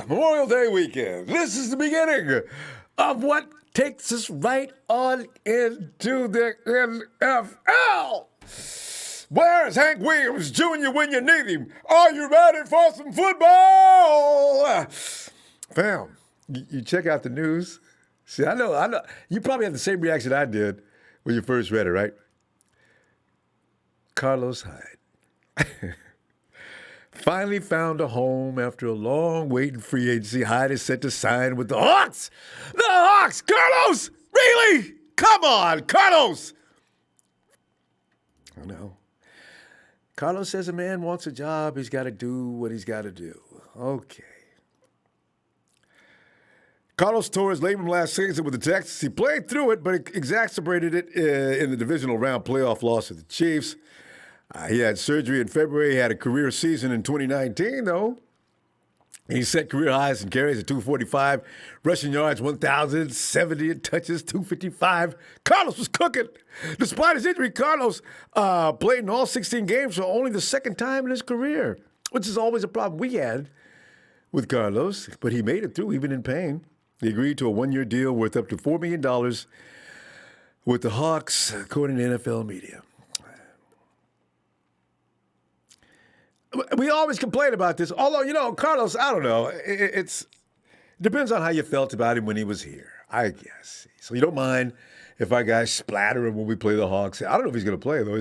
Memorial Day weekend. This is the beginning of what takes us right on into the NFL. Where's Hank Williams Jr. when you need him? Are you ready for some football? Fam, you check out the news. See, I know. You probably had the same reaction I did when you first read it, right? Carlos Hyde. Finally found a home after a long wait in free agency. Hyde is set to sign with the Hawks. The Hawks! Carlos! Really? Come on, Carlos! I know. Carlos says a man wants a job, he's got to do what he's got to do. Okay. Carlos tore his labrum last season with the Texans. He played through it, but exacerbated it in the divisional round playoff loss to the Chiefs. He had surgery in February. He had a career season in 2019, though. He set career highs in carries at 245, rushing yards 1,070, touches 255. Carlos was cooking. Despite his injury, Carlos played in all 16 games for only the second time in his career, which is always a problem we had with Carlos. But he made it through, even in pain. He agreed to a one-year deal worth up to $4 million with the Hawks, according to NFL media. We always complain about this, although, Carlos, I don't know. It depends on how you felt about him when he was here, I guess. So you don't mind if our guys splatter him when we play the Hawks. I don't know if he's going to play, though.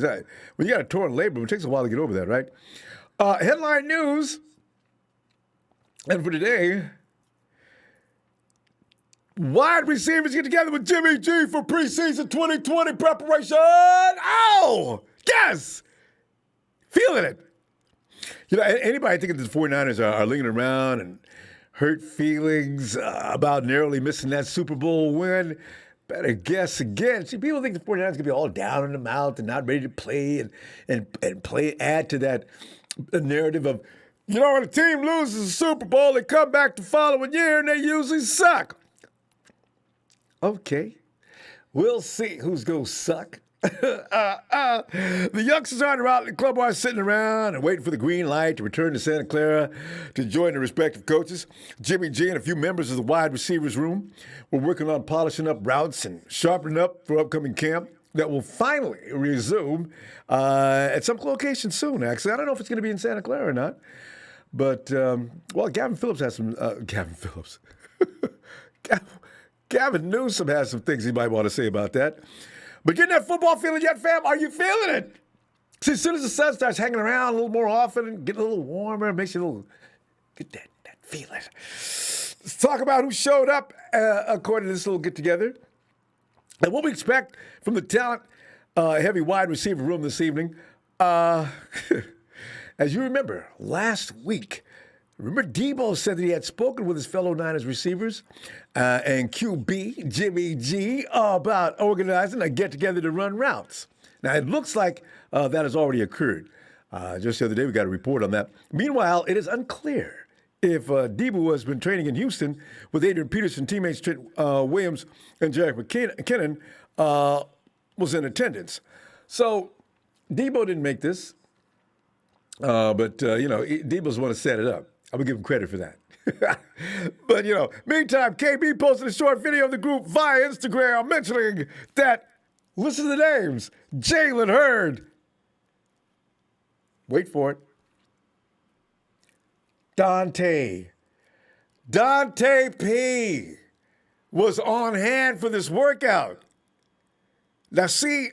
When you got a torn labrum, it takes a while to get over that, right? Headline news, and for today, wide receivers get together with Jimmy G for preseason 2020 preparation. Oh, yes! Feeling it. Anybody thinking the 49ers are lingering around and hurt feelings about narrowly missing that Super Bowl win, better guess again. See, people think the 49ers are going to be all down in the mouth and not ready to play and play, add to that narrative of, when a team loses the Super Bowl, they come back the following year and they usually suck. Okay, we'll see who's going to suck. The youngsters on the route, the clubhouse sitting around and waiting for the green light to return to Santa Clara to join their respective coaches. Jimmy G and a few members of the wide receivers room were working on polishing up routes and sharpening up for upcoming camp that will finally resume at some location soon, actually. I don't know if it's going to be in Santa Clara or not. But, Gavin Phillips has some... Gavin Phillips. Gavin Newsom has some things he might want to say about that. But getting that football feeling yet, fam? Are you feeling it? See, as soon as the sun starts hanging around a little more often and getting a little warmer, it makes you a little, get that feeling. Let's talk about who showed up according to this little get-together. And what we expect from the talent-heavy wide receiver room this evening. As you remember, last week, Debo said that he had spoken with his fellow Niners receivers and QB, Jimmy G, about organizing a get-together to run routes. Now, it looks like that has already occurred. Just the other day, we got a report on that. Meanwhile, it is unclear if Debo has been training in Houston with Adrian Peterson, teammates Trent Williams and Jarek McKinnon was in attendance. So, Debo didn't make this, but Debo's the one to set it up. I'm going to give him credit for that. But, meantime, KB posted a short video of the group via Instagram mentioning that, listen to the names, Jalen Hurd. Wait for it. Dante P. was on hand for this workout. Now, see,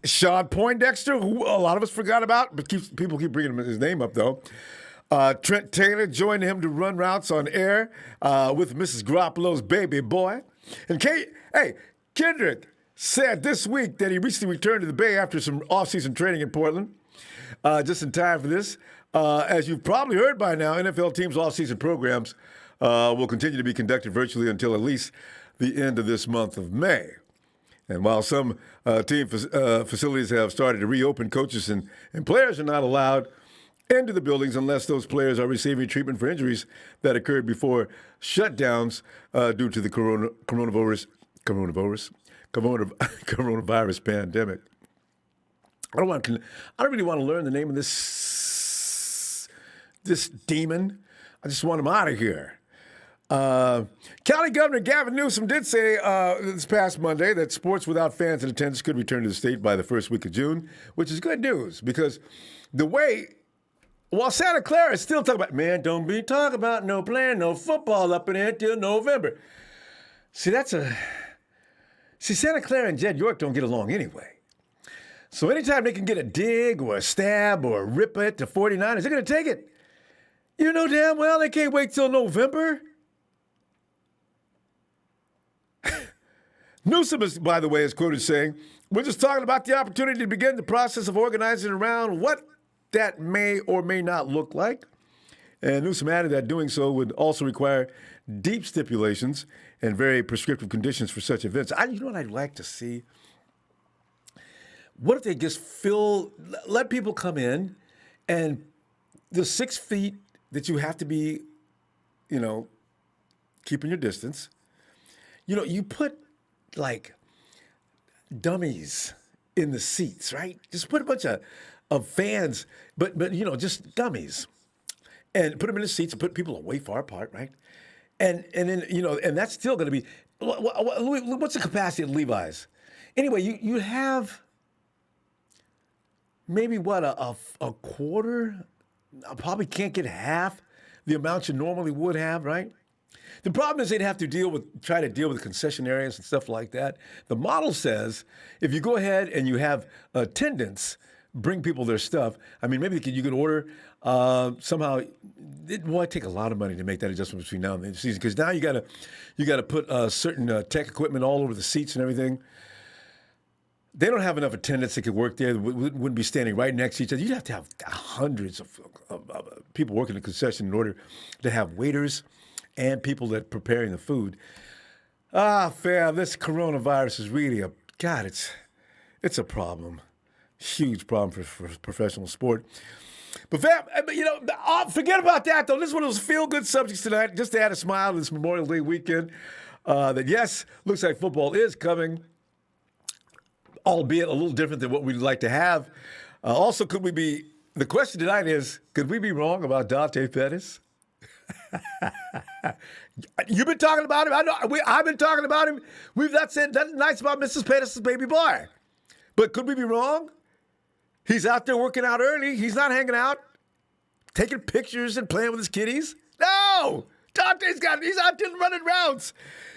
Sean Poindexter, who a lot of us forgot about, but people keep bringing his name up, though. Trent Taylor joined him to run routes on air with Mrs. Garoppolo's baby boy. And Kendrick said this week that he recently returned to the Bay after some offseason training in Portland, just in time for this. As you've probably heard by now, NFL teams' offseason programs will continue to be conducted virtually until at least the end of this month of May. And while some team facilities have started to reopen, coaches and players are not allowed into the buildings unless those players are receiving treatment for injuries that occurred before shutdowns due to the coronavirus pandemic. I don't really want to learn the name of this this demon. I just want him out of here. County Governor Gavin Newsom did say this past Monday that sports without fans in attendance could return to the state by the first week of June, which is good news because while Santa Clara is still talking about, man, don't be talking about no playing no football up in here till November. See, Santa Clara and Jed York don't get along anyway. So anytime they can get a dig or a stab or a rip at the 49ers, they're going to take it. You know damn well they can't wait till November. Newsom, by the way, is quoted saying, we're just talking about the opportunity to begin the process of organizing around what that may or may not look like. And Newsom added that doing so would also require deep stipulations and very prescriptive conditions for such events. You know what I'd like to see? What if they just let people come in and the 6 feet that you have to be, keeping your distance, you put like dummies in the seats, right? Just put a bunch of fans, but just dummies, and put them in the seats and put people way far apart, right? And then and that's still going to be what's the capacity of Levi's? Anyway, you have maybe a quarter. I probably can't get half the amount you normally would have, right? The problem is they'd have to try to deal with concession areas and stuff like that. The model says if you go ahead and you have attendants bring people their stuff, I mean, maybe you could order somehow. It might take a lot of money to make that adjustment between now and the end of the season because now you got to put certain tech equipment all over the seats and everything. They don't have enough attendants that could work there. Wouldn't be standing right next to each other. You'd have to have hundreds of people working the concession in order to have waiters and people that preparing the food. Fam, this coronavirus is really it's a problem. Huge problem for professional sport. But fam, forget about that though. This is one of those feel-good subjects tonight, just to add a smile to this Memorial Day weekend. That yes, looks like football is coming, albeit a little different than what we'd like to have. Also, the question tonight is, could we be wrong about Dante Pettis? You've been talking about him. I know. I've been talking about him. That's nice about Mrs. Pettis' baby boy. But could we be wrong? He's out there working out early. He's not hanging out, taking pictures and playing with his kiddies. No! Dante's he's out there running routes.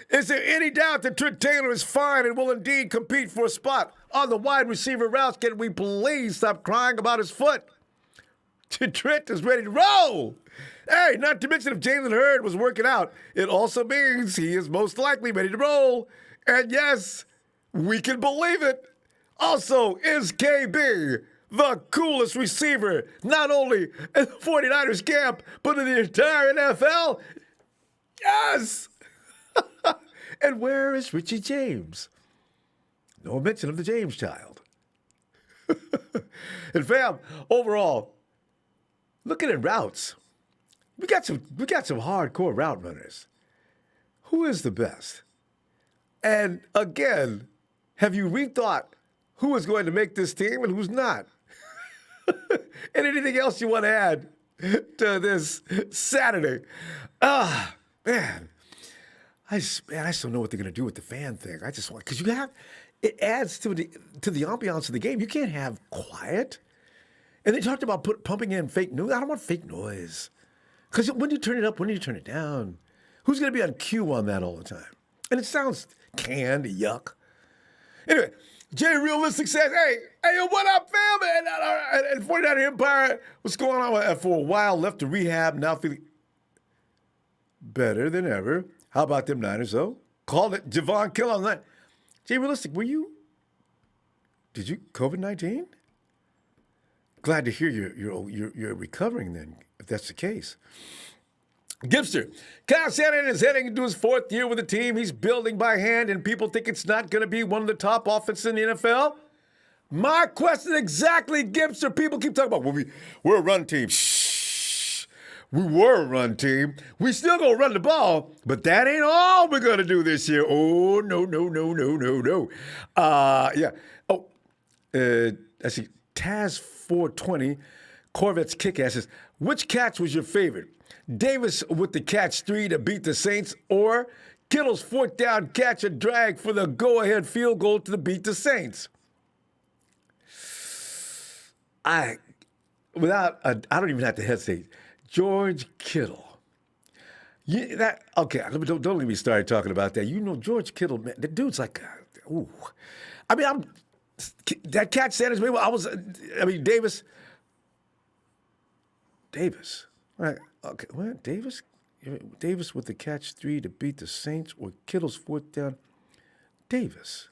Is there any doubt that Trent Taylor is fine and will indeed compete for a spot on the wide receiver routes? Can we please stop crying about his foot? Trent is ready to roll. Hey, not to mention if Jalen Hurd was working out, it also means he is most likely ready to roll. And yes, we can believe it. Also, is KB the coolest receiver, not only in the 49ers camp, but in the entire NFL? Yes! And where is Richie James? No mention of the James child. And fam, overall, looking at routes, we got some hardcore route runners. Who is the best? And again, have you rethought who is going to make this team and who's not? And anything else you want to add to this Saturday? Man. I just don't know what they're going to do with the fan thing. I just want, because it adds to the ambiance of the game. You can't have quiet. And they talked about pumping in fake news. I don't want fake noise. Because when do you turn it up? When do you turn it down? Who's going to be on cue on that all the time? And it sounds canned, yuck. Anyway, Jay Realistic says, hey, what up, fam? And 49er Empire, what's going on? For a while, left to rehab, now feeling better than ever. How about them Niners, though? Called it Javon Kill on that. Jay Realistic, did you COVID-19? Glad to hear you're recovering then, if that's the case. Gibster, Kyle Shanahan is heading into his 4th year with the team. He's building by hand, and people think it's not going to be one of the top offenses in the NFL. My question exactly, Gibster. People keep talking about, we're a run team. Shh. We were a run team. We still going to run the ball, but that ain't all we're going to do this year. Oh, no. Yeah. I see. Taz 420, Corvette's Kick-Ass says, Which catch was your favorite? Davis with the catch 3 to beat the Saints, or Kittle's fourth down catch and drag for the go-ahead field goal to beat the Saints? I don't even have to hesitate. George Kittle. Don't let me start talking about that. You know, George Kittle, man, the dude's like, ooh. I mean, that catch Sanders made. Davis. Right. Okay. Well, Davis with the catch 3 to beat the Saints, or Kittle's fourth down. Davis.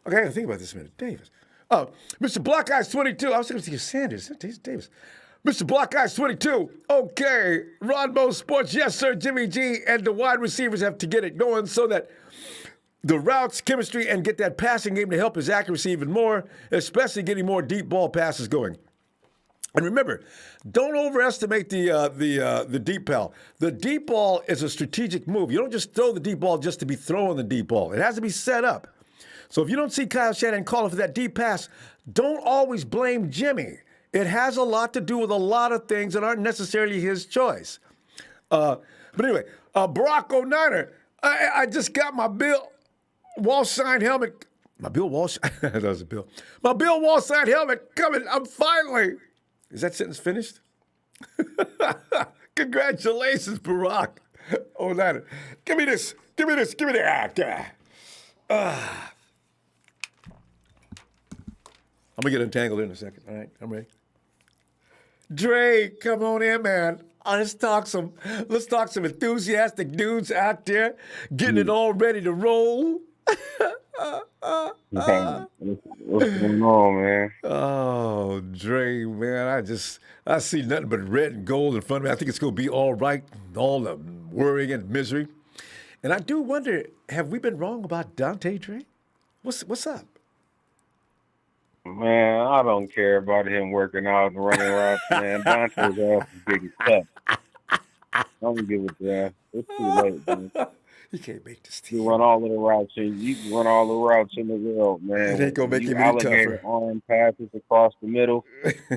Okay, I got to think about this a minute. Davis. Oh, Mr. Block Eyes 22. I was going to think of Sanders. Davis. Mr. Block Eyes 22. Okay, Ronbo Sports. Yes, sir. Jimmy G and the wide receivers have to get it going so that the routes, chemistry, and get that passing game to help his accuracy even more, especially getting more deep ball passes going. And remember, don't overestimate the deep ball. The deep ball is a strategic move. You don't just throw the deep ball just to be throwing the deep ball. It has to be set up. So if you don't see Kyle Shanahan calling for that deep pass, don't always blame Jimmy. It has a lot to do with a lot of things that aren't necessarily his choice. But anyway, Barack O'Niner, I just got my Bill Walsh signed helmet. My Bill Walsh? That was a Bill. My Bill Walsh signed helmet coming. I'm finally. Is that sentence finished? Congratulations, Barack O'Niner. Give me this. Give me that. I'm going to get entangled in a second. All right, I'm ready. Dre, come on in, man. Let's talk some enthusiastic dudes out there getting it all ready to roll. What's going on, man? Oh, Dre, man, I see nothing but red and gold in front of me. I think it's going to be all right, all the worrying and misery. And I do wonder, have we been wrong about Dante, Dre? What's up? Man, I don't care about him working out and running routes, man. Dante's ass is big as fuck. I don't give a damn. It's too late, man. He can't make this You team. run all of the routes you can run all the routes in the world, man. It ain't gonna make You him any alligator tougher. arm passes across the middle.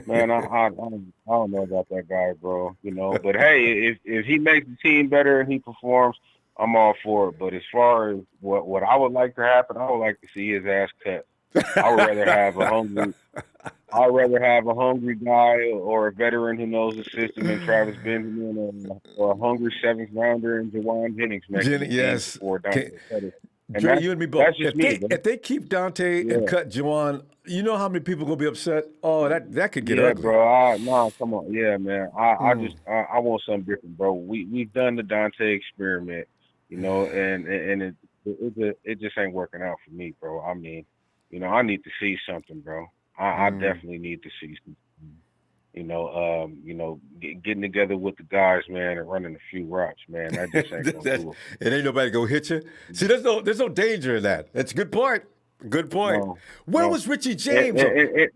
Man, I don't know about that guy, bro. You know, but hey, if he makes the team better and he performs, I'm all for it. But as far as what I would like to happen, I would like to see his ass cut. I would rather have a hungry. I'd rather have a hungry guy or a veteran who knows the system than Travis Benjamin or a hungry seventh rounder and Jawan Jennings making the Jenny, team yes. before Dante Pettis. And Dre, you and me both. that's just me, bro. If they keep Dante and Yeah. cut Juwan, you know how many people gonna be upset? Oh, that could get Yeah, ugly. bro. Nah, come on. Yeah, man. I want something different, bro. We've done the Dante experiment, you know, and it just ain't working out for me, bro. I mean, you know, I need to see something, bro. I definitely need to see something. Getting together with the guys, man, and running a few routes, man. That just ain't gonna do It ain't nobody gonna hit you. See, there's no danger in that. That's a good point. Good it. point. No, Where no. was Richie It, James? it,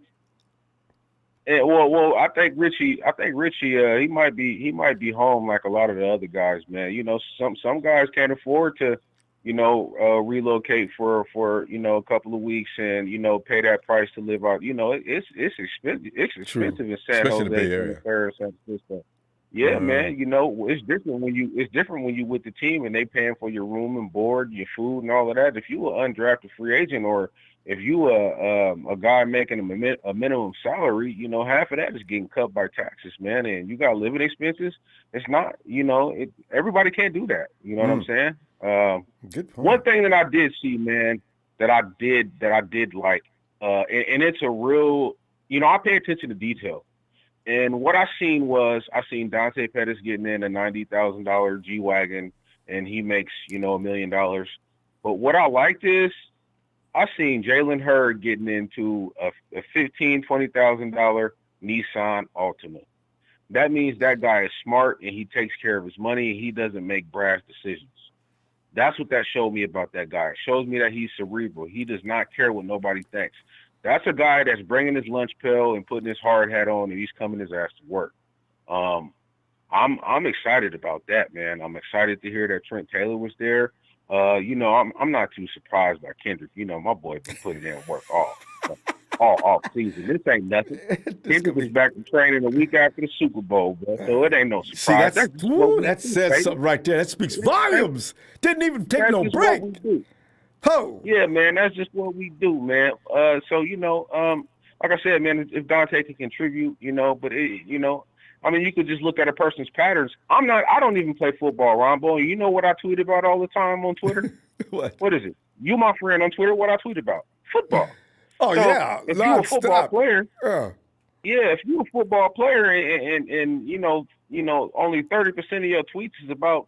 it, well, I think Richie, he might be home like a lot of the other guys, man. You know, some guys can't afford to, relocate for a couple of weeks and pay that price to live out. You know, it's expensive. It's True, expensive in San especially in the Jose, Bay Santa Area. Clara, San Francisco. Yeah, man. You know, it's different when you with the team and they paying for your room and board, your food and all of that. If you an undrafted free agent or if you a guy making a minimum salary, half of that is getting cut by taxes, man, and you got living expenses. It's not, everybody can't do that. You know what I'm saying? Good point. One thing that I did see, man, that I did like, and it's a real, I pay attention to detail. And what I seen Dante Pettis getting in a $90,000 G-Wagon, and he makes, $1 million. But what I liked is I seen Jalen Hurd getting into a $20,000 Nissan Altima. That means that guy is smart and he takes care of his money and he doesn't make brash decisions. That's what that showed me about that guy. It shows me that he's cerebral. He does not care what nobody thinks. That's a guy that's bringing his lunch pail and putting his hard hat on and he's coming his ass to work. I'm excited about that, man. I'm excited to hear that Trent Taylor was there. I'm not too surprised by Kendrick. My boy been putting in work all. all off season. This ain't nothing. This Kendrick could was be. back to training a week after the Super Bowl, bro. So it ain't no See, surprise. That's just what we that do, says baby. something right there. That speaks volumes. Didn't even take That's no just what we break. do. Ho! Yeah, man, that's just what we do, man. So like I said, man, if Dante can contribute, but I mean, you could just look at a person's patterns. I don't even play football, Ronbo. You know what I tweet about all the time on Twitter? What? What is it? You, my friend, on Twitter. What I tweet about? Football. Oh So yeah, if you a football non-stop. player, Yeah. yeah, if you a football player and only 30% of your tweets is about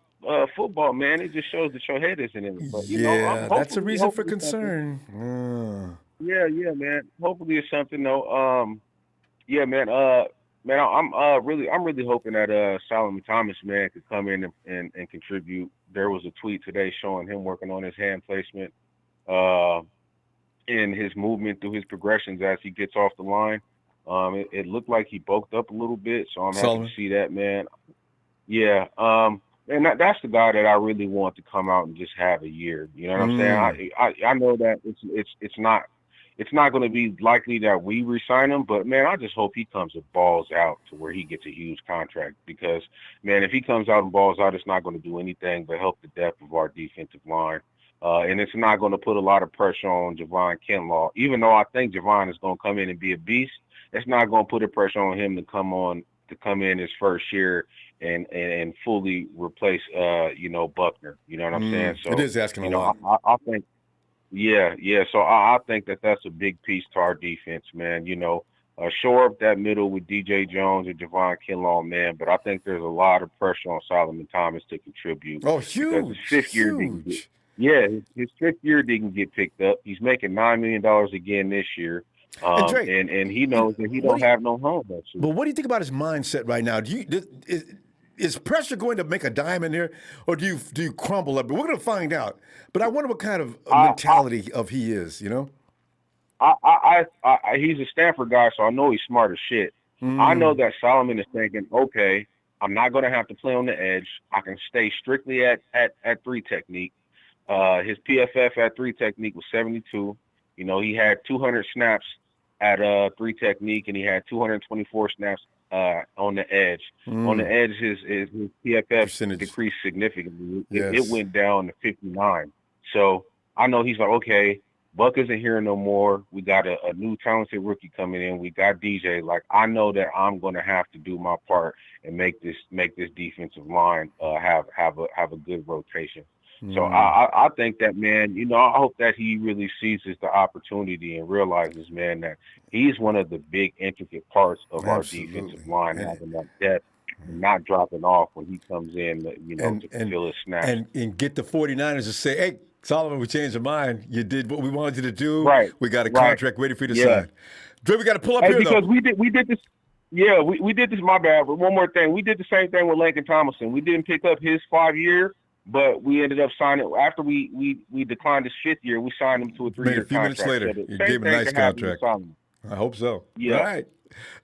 football, man, it just shows that your head isn't in it. But Yeah, that's a reason for hopefully something. concern. Yeah, man. Hopefully it's something though. Yeah, man. Man, I'm really hoping that Solomon Thomas, man, could come in and contribute. There was a tweet today showing him working on his hand placement, in his movement through his progressions as he gets off the line. It looked like he bulked up a little bit, so I'm happy to Solomon. see that, man. Yeah. And that's the guy that I really want to come out and just have a year. You know what I'm saying? I know that it's not going to be likely that we resign him, but man, I just hope he comes and balls out to where he gets a huge contract. Because man, if he comes out and balls out, it's not going to do anything but help the depth of our defensive line. And it's not going to put a lot of pressure on Javon Kinlaw, even though I think Javon is going to come in and be a beast. It's not going to put a pressure on him to come in his first year and fully replace Buckner. You know what I'm saying? So It is asking a lot. I think yeah. So I think that that's a big piece to our defense, man. Shore up that middle with DJ Jones and Javon Kinlaw, man. But I think there's a lot of pressure on Solomon Thomas to contribute. Oh, Because his fifth year didn't get huge. yeah, his fifth year didn't get picked up. He's making $9 million again this year. And Dre, And he knows that he what don't do you, have no home next year. but what do you think about his mindset right now? Is pressure going to make a dime in there, or do you crumble up? We're going to find out. But I wonder what kind of I, mentality of he is. You know. he's a Stanford guy, so I know he's smart as shit. I know that Solomon is thinking, okay, I'm not going to have to play on the edge. I can stay strictly at three technique. His PFF at three technique was 72. He had 200 snaps at three technique, and he had 224 snaps on the edge. On the edge, his PFF Percentage. decreased significantly. Yes. It went down to 59. So I know he's like, okay, Buck isn't here no more. We got a new talented rookie coming in. We got DJ. Like, I know that I'm going to have to do my part and make this defensive line have a good rotation. So I think that, man, I hope that he really seizes the opportunity and realizes, man, that he's one of the big intricate parts of our defensive line, having that depth and not dropping off when he comes in, to fill his snaps. And get the 49ers to say, hey, Solomon, we changed our mind. You did what we wanted you to do. Right. We got a Right. contract ready for you to Yeah. sign. Dre, we got to pull up Hey, here, because though. we did this. Yeah, we did this. My bad. But one more thing, we did the same thing with Langston Tomlinson. We didn't pick up his 5 year, but we ended up signing after we declined his 5th year. We signed him to a 3 year A few contract. minutes later, So you gave him a nice contract. I hope so. Yeah. All right.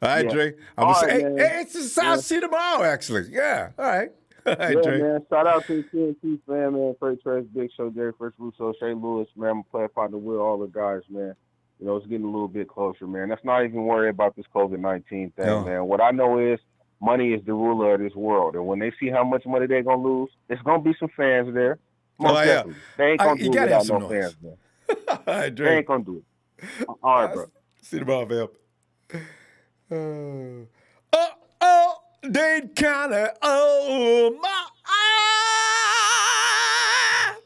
All right, Yeah. Dre. I'm All going to right, say, man. hey, it's the South Sea tomorrow, actually. Yeah. All right. All right, Yeah, Dre. man. Shout out to the TNT fan, man. Trey Trace, Big Show, Jerry First Russo, Shay Lewis, man. I'm a player partner with all the guys, man. It's getting a little bit closer, man. Let's not even worry about this COVID-19 thing, man. What I know is money is the ruler of this world. And when they see how much money they're going to lose, there's going to be some fans there. Most definitely. They ain't going to do it without no fans, man. All right, Dre. They ain't going to do it. All right, bro. See you tomorrow, fam. Dade County, oh my,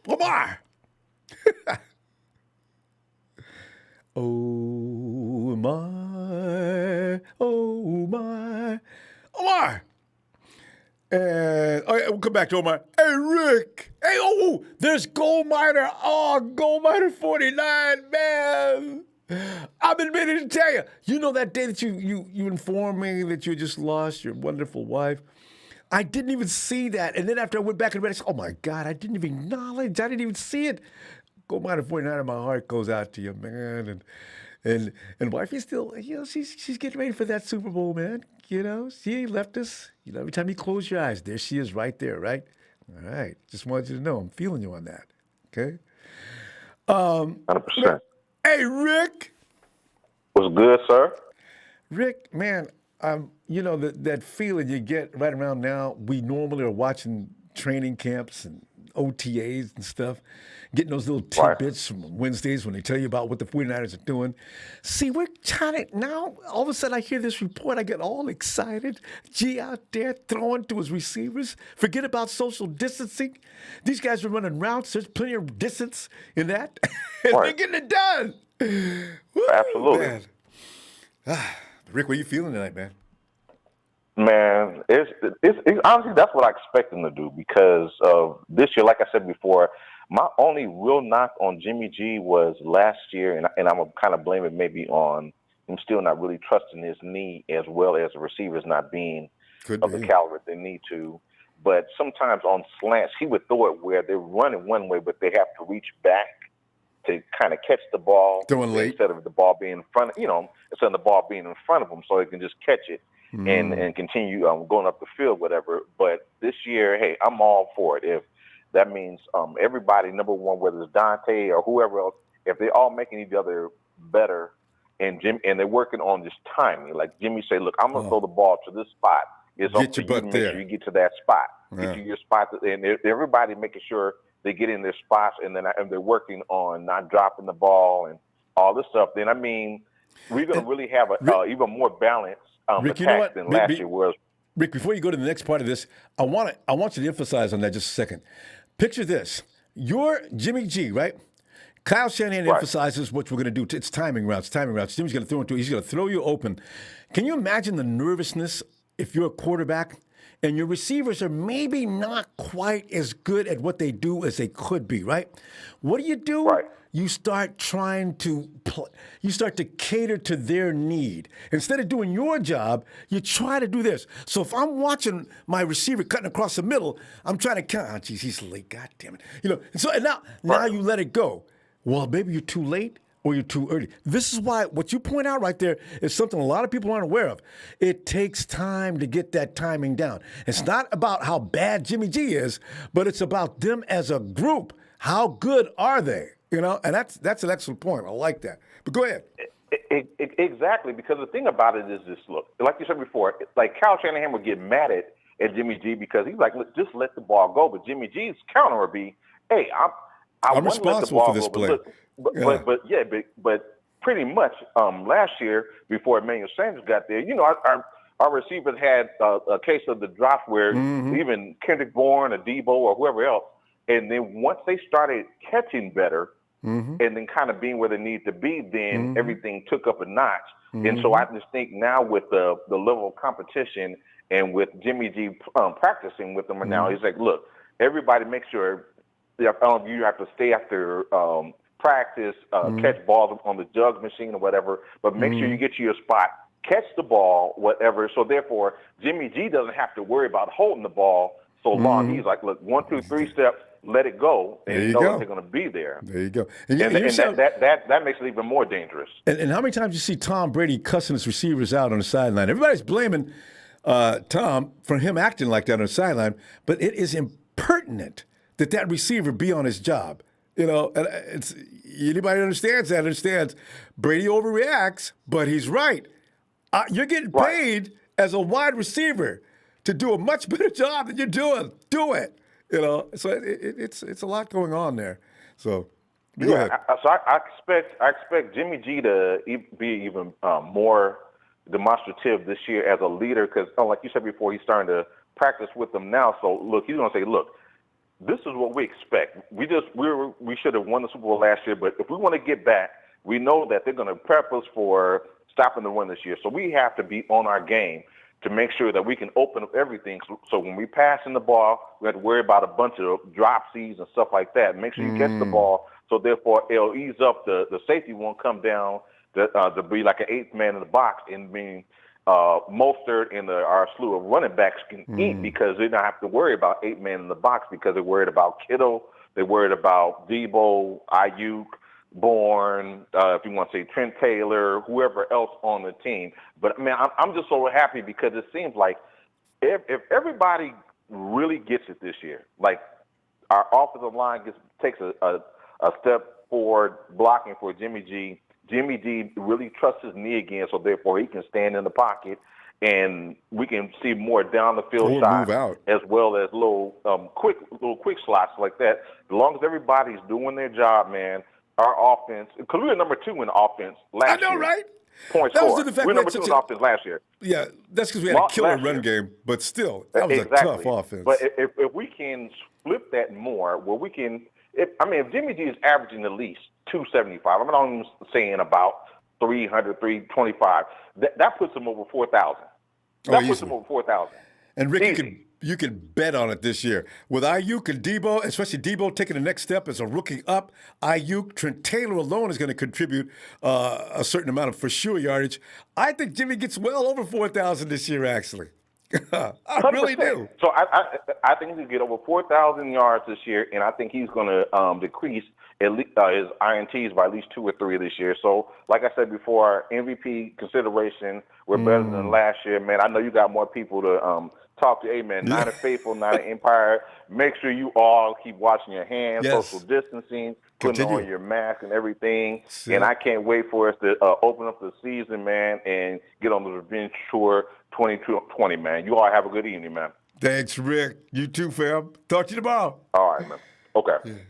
Omar. Oh my, Omar. And we'll come back to Omar. Hey, Rick. Hey, there's Gold Miner. Oh, Gold Miner 49, man. I've been meaning to tell you. You know that day that you informed me that you just lost your wonderful wife? I didn't even see that. And then after I went back and read it, I said, oh, my God, I didn't even acknowledge. I didn't even see it. Gold Miner 49, my heart goes out to you, man. And wifey still, she's getting ready for that Super Bowl, man. She ain't left us. Every time you close your eyes, there she is right there, right? All right. Just wanted you to know I'm feeling you on that. Okay? 100%. Hey, Rick. Was good, sir? Rick, man, that feeling you get right around now. We normally are watching training camps and OTAs and stuff, getting those little Right. tidbits from Wednesdays when they tell you about what the 49ers are doing. See, we're trying to now. All of a sudden, I hear this report. I get all excited. G out there throwing to his receivers. Forget about social distancing. These guys are running routes. There's plenty of distance in that, and they're Right. getting it done. Woo, Absolutely. man. Rick, what are you feeling tonight, man? Man, it's honestly that's what I expect him to do because of this year. Like I said before, my only real knock on Jimmy G was last year, and I'm gonna kind of blame it maybe on him still not really trusting his knee as well as the receivers not being Could of the be. caliber they need to. But sometimes on slants, he would throw it where they're running one way, but they have to reach back to kind of catch the ball Throwing late. instead of the ball being in front, instead of the ball being in front of them, so they can just catch it and continue going up the field, whatever. But this year, hey, I'm all for it. If that means everybody, number one, whether it's Dante or whoever else, if they're all making each other better, and they're working on this timing, like Jimmy say, look, I'm gonna throw the ball to this spot. It's up Get to your you to butt make sure there. you get to that spot, get Yeah. to your spot, and everybody making sure they get in their spots, and they're working on not dropping the ball and all this stuff. Then I mean, we're going to And really have a Rick, even more balanced Rick, you know attack what? than last year was. Rick, before you go to the next part of this, I want you to emphasize on that just a second. Picture this: you're Jimmy G, right? Kyle Shanahan Right. emphasizes what we're going to do. It's timing routes, timing routes. Jimmy's going to throw into. He's going to throw you open. Can you imagine the nervousness if you're a quarterback and your receivers are maybe not quite as good at what they do as they could be, right? What do? Right. You start trying to you start to cater to their need. Instead of doing your job, you try to do this. So if I'm watching my receiver cutting across the middle, I'm trying to count. Oh, geez, he's late. God damn it. And now Right. you let it go. Well, maybe you're too late or you're too early. This is why what you point out right there is something a lot of people aren't aware of. It takes time to get that timing down. It's not about how bad Jimmy G is, but it's about them as a group. How good are they? And that's an excellent point. I like that. But go ahead. Exactly, because the thing about it is this: look, like you said before, like Kyle Shanahan would get mad at Jimmy G because he's like, look, just let the ball go. But Jimmy G's counter would be, hey, I I'm want to let the responsible for ball this go, but play. look, Yeah. but pretty much last year before Emmanuel Sanders got there, our receivers had a case of the drop where even Kendrick Bourne or Debo or whoever else, and then once they started catching better and then kind of being where they need to be, then everything took up a notch. And so I just think now with the level of competition and with Jimmy G practicing with them now, he's like, look, everybody make sure you have to stay after practice, catch balls on the jug machine or whatever, but make sure you get to your spot, catch the ball, whatever. So therefore, Jimmy G doesn't have to worry about holding the ball so long. He's like, look, 1, 2, 3 steps, let it go, and There you you know that go. they're going to be there. There you go. And you're so- that makes it even more dangerous. And how many times you see Tom Brady cussing his receivers out on the sideline? Everybody's blaming Tom for him acting like that on the sideline, but it is impertinent that receiver be on his job. And it's anybody who understands that understands Brady overreacts, but he's right. You're getting Right. paid as a wide receiver to do a much better job than you're doing. Do it. So it's a lot going on there. So go ahead. I expect Jimmy G to be even more demonstrative this year as a leader because, like you said before, he's starting to practice with them now. So look, he's going to say, look, this is what we expect. We should have won the Super Bowl last year, but if we want to get back, we know that they're going to prep us for stopping the run this year. So we have to be on our game to make sure that we can open up everything. So when we pass in the ball, we have to worry about a bunch of dropsies and stuff like that. Make sure you catch the ball. So therefore, it'll ease up. The safety won't come down to be like an eighth man in the box and being Mostert and our slew of running backs can eat because they don't have to worry about 8 men in the box because they're worried about Kittle, they're worried about Debo, Ayuk, Bourne, if you want to say Trent Taylor, whoever else on the team. But man, I'm just so happy because it seems like if everybody really gets it this year, like our offensive line takes a step forward blocking for Jimmy G, Jimmy G really trusts his knee again, so therefore he can stand in the pocket, and we can see more down the field Or shots move out. as well as little quick slots like that. As long as everybody's doing their job, man, our offense, because we were number 2 in offense I last know, year. right? Point That was score. the fact We're we had number 2 such in a offense last year. yeah. That's because we had a killer Last run year. game, but still, that was Exactly. a tough offense. But if we can flip that more, where we can, if Jimmy G is averaging at least 275. I'm not even saying about 300, 325. That puts him over 4,000. That puts him over 4,000. And Rick, Easy. you can bet on it this year. With Ayuk and Debo, especially Debo taking the next step as a rookie up, Ayuk, Trent Taylor alone is going to contribute a certain amount of for sure yardage. I think Jimmy gets well over 4,000 this year, actually. I 100%. really do. So I think he'll get over 4,000 yards this year, and I think he's going to decrease at least, his INTs by at least 2 or 3 this year. So, like I said before, MVP consideration, we're better than last year, man. I know you got more people to talk to. Hey, man, Nine of Faithful, Nine of Empire. Make sure you all keep washing your hands, social distancing, putting on your mask and everything. And I can't wait for us to open up the season, man, and get on the revenge tour 2020, man. You all have a good evening, man. Thanks, Rick. You too, fam. Talk to you tomorrow. All right, man. Okay.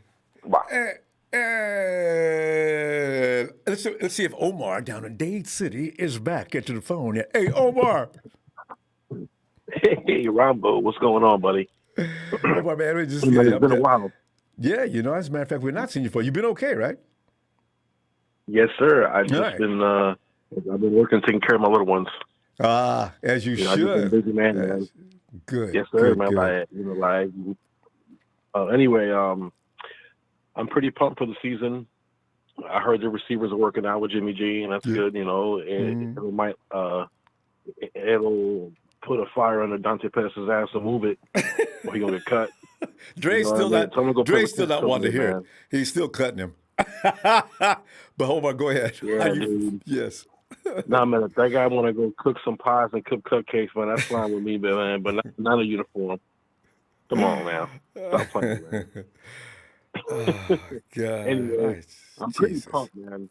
Bye. And let's see if Omar down in Dade City is back. Get to the phone. Yeah. Hey, Omar. Hey, Ronbo, what's going on, buddy? Omar, man, It's been a while. Yeah, as a matter of fact, we're not seeing you for. You've been okay, right? Yes, sir. I've been working, taking care of my little ones. As you should. I've just been busy, man. Good. Yes, sir, good, man. Good. Anyway, I'm pretty pumped for the season. I heard the receivers are working out with Jimmy G, and that's good. And it might it'll put a fire under Dante Pettis' ass to move it, or he's gonna get cut. Dre's still not wanting to hear it. Man. He's still cutting him. But Omar, go ahead. Yeah, dude. Yes. Nah, man, if that guy want to go cook some pies and cook cupcakes, man, that's fine with me, man. But not a uniform. Come on, man. Stop playing, man. Oh, God. Anyway, I'm pretty pumped, man.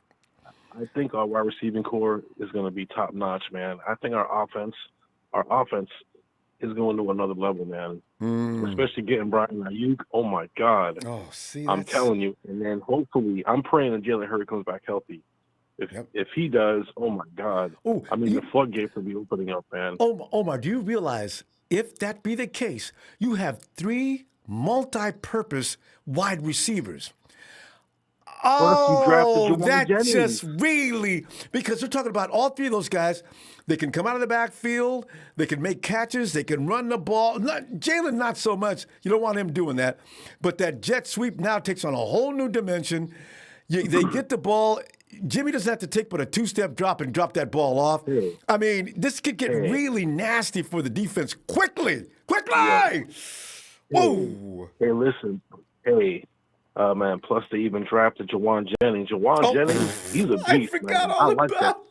I think our wide receiving core is going to be top notch, man. I think our offense is going to another level, man. Especially getting Brian Ayuk. Oh my God. Oh, see, I'm telling you. And then hopefully, I'm praying that Jalen Hurts comes back healthy. If he does, oh my God. Ooh, the floodgates will be opening up, man. Omar, do you realize if that be the case, you have 3 multi-purpose wide receivers? Plus, you drafted Jawan that Jennings. just really, because we're talking about all 3 of those guys. They can come out of the backfield. They can make catches. They can run the ball. Jalen, not so much. You don't want him doing that. But that jet sweep now takes on a whole new dimension. They get the ball. Jimmy doesn't have to take but a 2-step drop and drop that ball off. Hey. I mean, this could get really nasty for the defense quickly. Yeah. Whoa. Hey, listen. Hey, man, plus they even drafted Jawan Jennings. Jennings, he's a beast, I forgot man. all I like about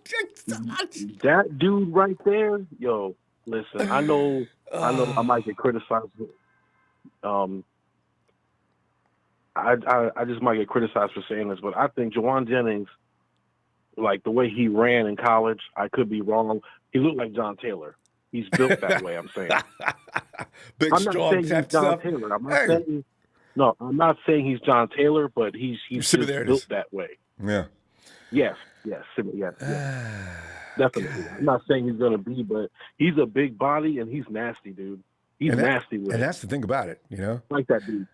that. That dude right there, yo, listen, I know I might get criticized. I just might get criticized for saying this, but I think Jawan Jennings, like the way he ran in college, I could be wrong. He looked like John Taylor. He's built that way, I'm saying. Big, I'm not strong, saying he's John Taylor. I'm not saying he's John Taylor, but he's just built that way. Yeah. Yes. Definitely. I'm not saying he's going to be, but he's a big body and he's nasty, dude. He's nasty with it. And that's the thing about it, I like that dude.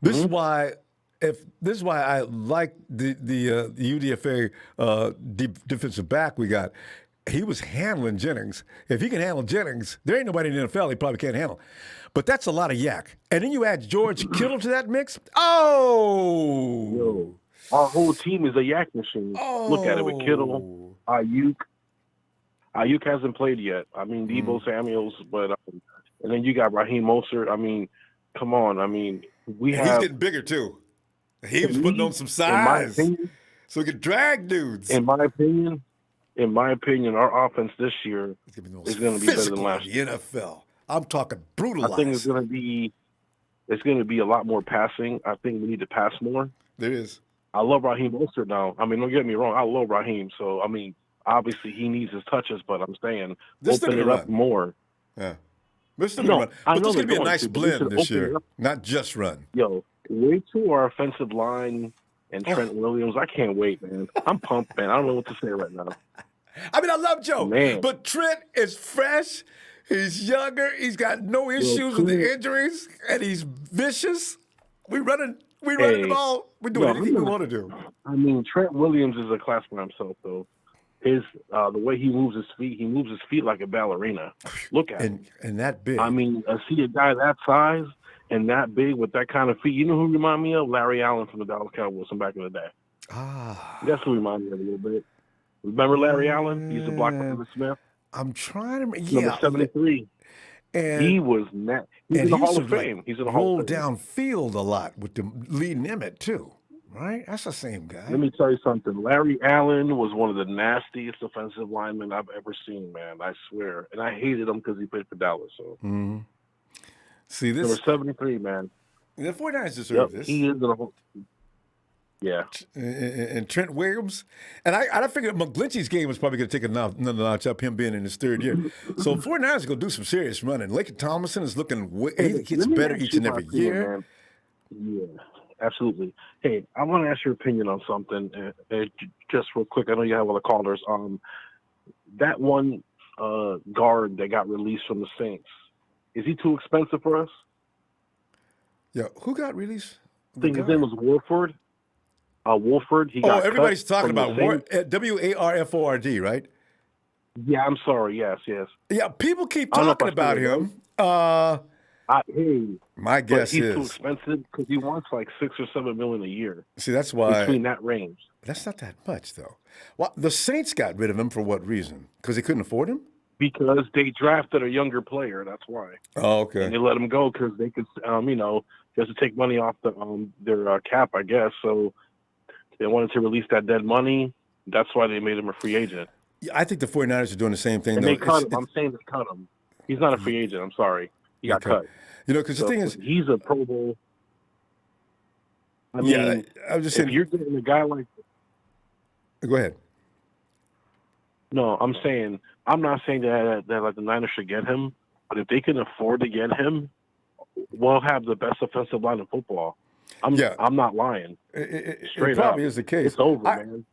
This is why I like the UDFA defensive back we got. He was handling Jennings. If he can handle Jennings, there ain't nobody in the NFL he probably can't handle. But that's a lot of yak. And then you add George Kittle to that mix. Oh! Yo, our whole team is a yak machine. Look at it with Kittle, Ayuk. Ayuk hasn't played yet. Debo Samuels, but and then you got Raheem Mostert. Come on. He's getting bigger too. He was putting on some size, so he could drag dudes. In my opinion, our offense this year is going to be better than last year. The NFL. I'm talking brutalized. I think it's going to be a lot more passing. I think we need to pass more. There is. I love Raheem Mostert now. I mean, don't get me wrong. I love Raheem. So, I mean, obviously he needs his touches, but I'm saying They're still open going it to up run. more. Yeah. They're still going to run. I But know there's they're going to be a going nice to, but they blend should this open it year, up. not just run. Yo, wait till our offensive line and Trent Williams. I can't wait, man. I'm pumped, man. I don't know what to say right now. I mean, I love Joe, Man. but Trent is fresh. He's younger. He's got no issues with the injuries, and he's vicious. We running the ball. We're doing anything we want to do. I mean, Trent Williams is a class by himself, though. His the way he moves his feet like a ballerina. Look at him. And that big. I mean, see a guy that size and that big with that kind of feet. You know who remind me of? Larry Allen from the Dallas Cowboys from back in the day. That's who remind me of a little bit. Remember Larry Allen? He used to block for Smith. I'm trying to. Number 73. And he was net. He's in the Hall of Fame. He's in the Hall of Fame. Roll downfield a lot with the leading Emmett too, right? That's the same guy. Let me tell you something. Larry Allen was one of the nastiest offensive linemen I've ever seen, man. I swear. And I hated him because he played for Dallas. So. Mm-hmm. See this number 73, man. The 49ers deserve this. He is in the whole. Yeah. And Trent Williams. And I figured McGlinchey's game was probably going to take another notch up, him being in his third year. So 49ers are going to do some serious running. Laken Tomlinson is looking, he gets better each and every year. Yeah, absolutely. Hey, I want to ask your opinion on something, just real quick. I know you have other callers. That one guard that got released from the Saints, is he too expensive for us? Yeah, who got released? I think his name was Wolford. Wolford. He got everybody's talking about WARFORD, right? Yeah, I'm sorry. Yes. Yeah, people keep talking about him. My guess he's too expensive because he wants like $6 or $7 million a year. See, that's why between that range. That's not that much, though. Well, the Saints got rid of him for what reason? Because they couldn't afford him? Because they drafted a younger player. That's why. Oh, okay. And they let him go because they could, just to take money off their cap, I guess. So they wanted to release that dead money. That's why they made him a free agent. Yeah, I think the 49ers are doing the same thing. And they cut him. I'm saying they cut him. He's not a free agent. I'm sorry. He got cut. Because the thing is, he's a Pro Bowl. I mean, I was just saying, if you're getting a guy like. Go ahead. No, I'm not saying that like the Niners should get him, but if they can afford to get him, we'll have the best offensive line in football. I'm not lying. It probably is the case. It's over, man.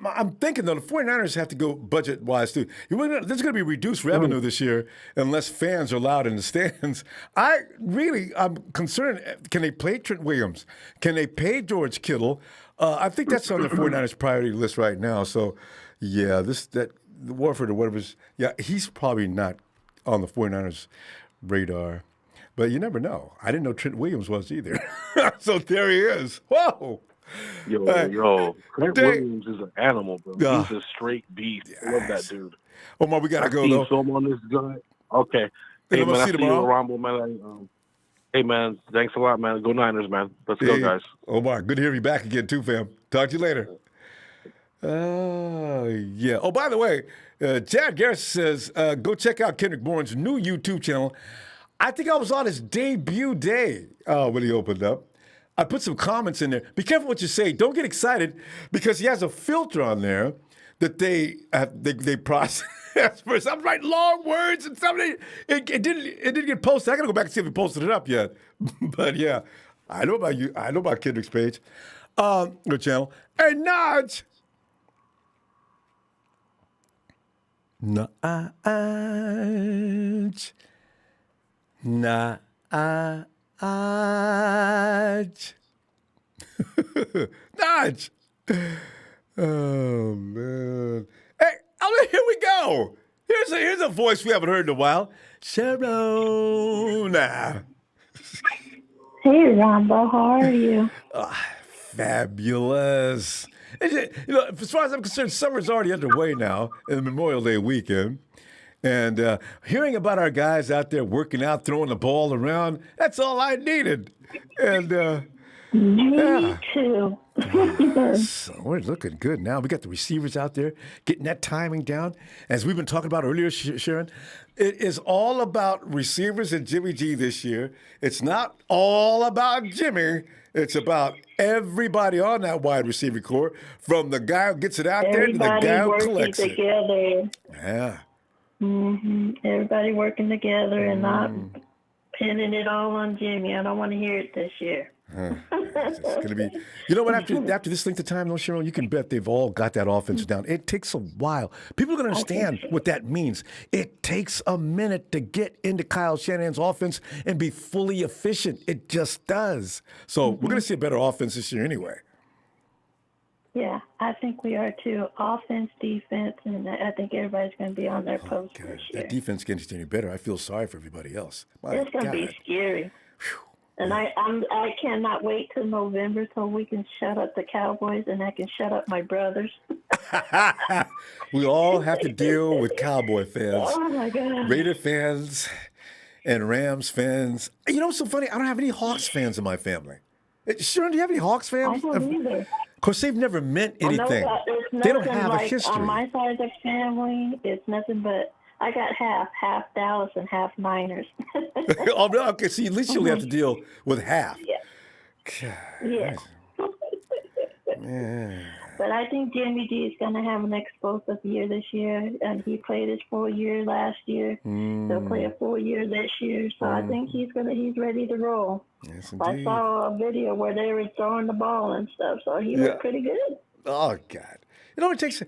I'm thinking, though, the 49ers have to go budget-wise, too. There's going to be reduced revenue this year unless fans are allowed in the stands. I'm concerned, can they pay Trent Williams? Can they pay George Kittle? I think that's on the 49ers priority list right now. So, yeah, the Warford or whatever, he's probably not on the 49ers radar. But you never know. I didn't know Trent Williams was either. So there he is. Whoa. Yo. Trent Williams is an animal, bro. He's a straight beast. Yes. I love that dude. Omar, we got to go, though. So on this guy. Okay. Hey, man, I see you Ronbo, man. Hey, man, thanks a lot, man. Go Niners, man. Let's go, guys. Omar, good to hear you back again, too, fam. Talk to you later. Yeah. Oh, by the way, Chad Garrett says, go check out Kendrick Bourne's new YouTube channel. I think I was on his debut day when he opened up. I put some comments in there. Be careful what you say. Don't get excited because he has a filter on there that they process. For some write long words and something. It didn't get posted. I gotta go back and see if he posted it up yet. But yeah, I know about you. I know about Kendrick's page, your channel. Hey, Nudge. Nudge. Nudge. Nudge. Oh man. Hey, here we go. Here's a voice we haven't heard in a while. Sharona. Hey, Ronbo, how are you? Fabulous. As far as I'm concerned, summer's already underway now, in the Memorial Day weekend. And hearing about our guys out there working out, throwing the ball around, that's all I needed. And Me too. So we're looking good now. We got the receivers out there getting that timing down. As we've been talking about earlier, Sharon, it is all about receivers and Jimmy G this year. It's not all about Jimmy. It's about everybody on that wide receiver core, from the guy who gets it out there to the Everybody guy who working collects it. together. Yeah. Everybody working together and not pinning it all on Jimmy. I don't want to hear it this year. It's going to be, you know what, after this length of time, though, Cheryl, you can bet they've all got that offense down. It takes a while. People are going to understand what that means. It takes a minute to get into Kyle Shanahan's offense and be fully efficient. It just does. So we're going to see a better offense this year anyway. Yeah, I think we are too. Offense, defense, and I think everybody's going to be on their post God, this year. that defense gets any better. I feel sorry for everybody else. My It's going to be scary. And I cannot wait till November so we can shut up the Cowboys and I can shut up my brothers. We all have to deal with Cowboy fans, Oh, my God. Raider fans, and Rams fans. You know what's so funny? I don't have any Hawks fans in my family. Sharon, do you have any Hawks fans? I don't either. Of course, they've never meant anything. They don't have a like, history. on my side of the family, it's nothing but I got half Dallas and half Niners. Oh, no, okay, see, at least you'll have to deal with half. Yeah. God, Yeah. yeah. But I think Jimmy G is going to have an explosive year this year, and he played his full year last year. He'll play a full year this year, so I think he's ready to roll. Yes, I indeed. saw a video where they were throwing the ball and stuff, so he looked pretty good. Oh, God. You know, it takes,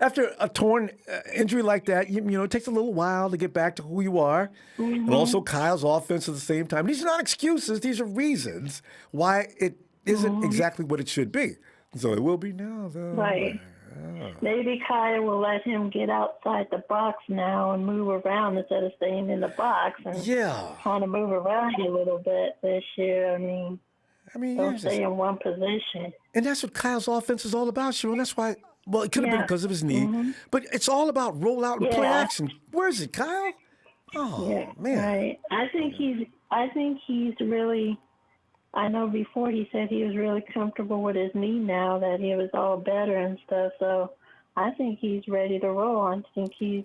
after a torn injury like that, it takes a little while to get back to who you are. And also Kyle's offense at the same time. These are not excuses. These are reasons why it isn't exactly what it should be. So it will be now, though. Right. Maybe Kyle will let him get outside the box now and move around instead of staying in the box and trying to move around a little bit this year. I mean, don't stay in one position. And that's what Kyle's offense is all about, Sharon. That's why, well, it could have been because of his knee, but it's all about roll out and play action. Where is it, Kyle? Oh, man. Right. I think he's really, I know before he said he was really comfortable with his knee now, that he was all better and stuff. So I think he's ready to roll. I think he's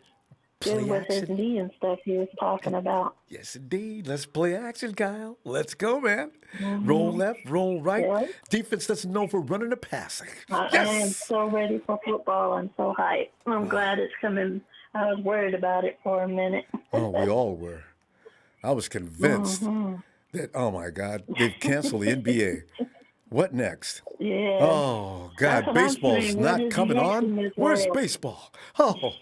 good with his knee and stuff he was talking about. Yes, indeed. Let's play action, Kyle. Let's go, man. Roll left, roll right. Yeah. Defense doesn't know if we're running or passing. I am so ready for football. I'm so hyped. I'm glad it's coming. I was worried about it for a minute. Oh, we all were. I was convinced that, oh, my God, they've canceled the NBA. What next? Yeah. Oh, God, baseball's not coming on? Where's baseball? Oh,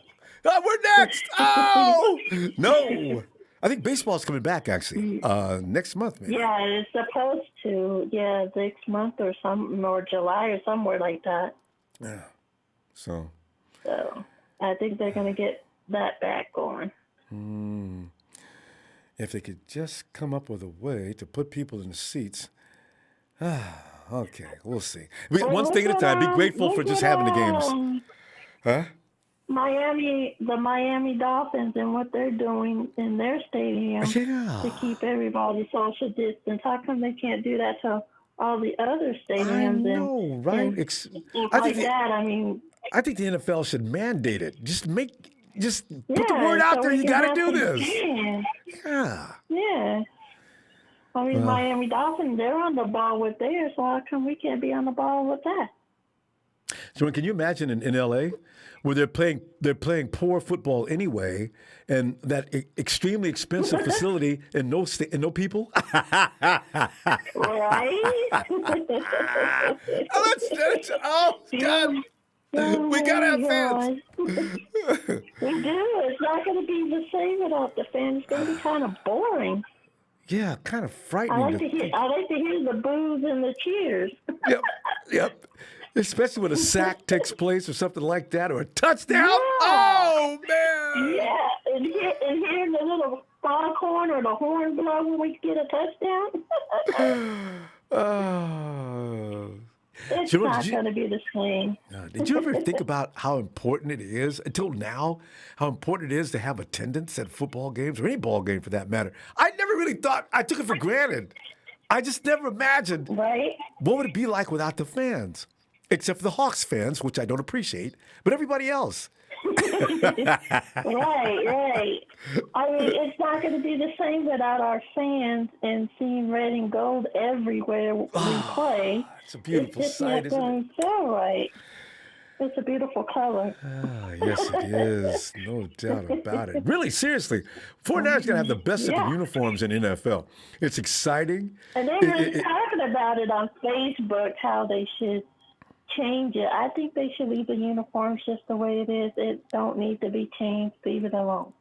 we're next. Oh, no. I think baseball's coming back, actually, next month, maybe. Yeah, it's supposed to. Yeah, next month or something, or July or somewhere like that. Yeah. So I think they're going to get that back going. If they could just come up with a way to put people in the seats. Okay, we'll see. One thing at a time. Be grateful for just having the games. Huh? The Miami Dolphins and what they're doing in their stadium to keep everybody social distance. How come they can't do that to all the other stadiums? I know, right? I think the NFL should mandate it. Just put the word out there. You got to do this. Yeah. Yeah. Miami Dolphins, they're on the ball with theirs, so how come we can't be on the ball with that? So can you imagine in L.A. where they're playing poor football anyway, and that extremely expensive facility and no people? Right? Oh, God. We got to have fans. We do. It's not going to be the same without the fans. It's going to be kind of boring. Yeah, kind of frightening. I like to hear the boos and the cheers. Yep. Especially when a sack takes place or something like that, or a touchdown. Yeah. Oh, man. Yeah, and hearing the little foghorn or the horn blow when we get a touchdown. It's not going to be the same. Did you ever think about how important it is, until now, how important it is to have attendance at football games, or any ball game for that matter? I never really thought, I took it for granted. I just never imagined what would it be like without the fans. except for the Hawks fans, which I don't appreciate, but everybody else. Right. I mean, it's not going to be the same without our fans and seeing red and gold everywhere we play. It's a beautiful sight, isn't it? Not going to feel right. It's a beautiful color. Yes, it is. No doubt about it. Really, seriously, 49ers going to have the best set of uniforms in NFL. It's exciting. And they were talking about it on Facebook, how they should change it. I think they should leave the uniforms just the way it is. It don't need to be changed. Leave it alone.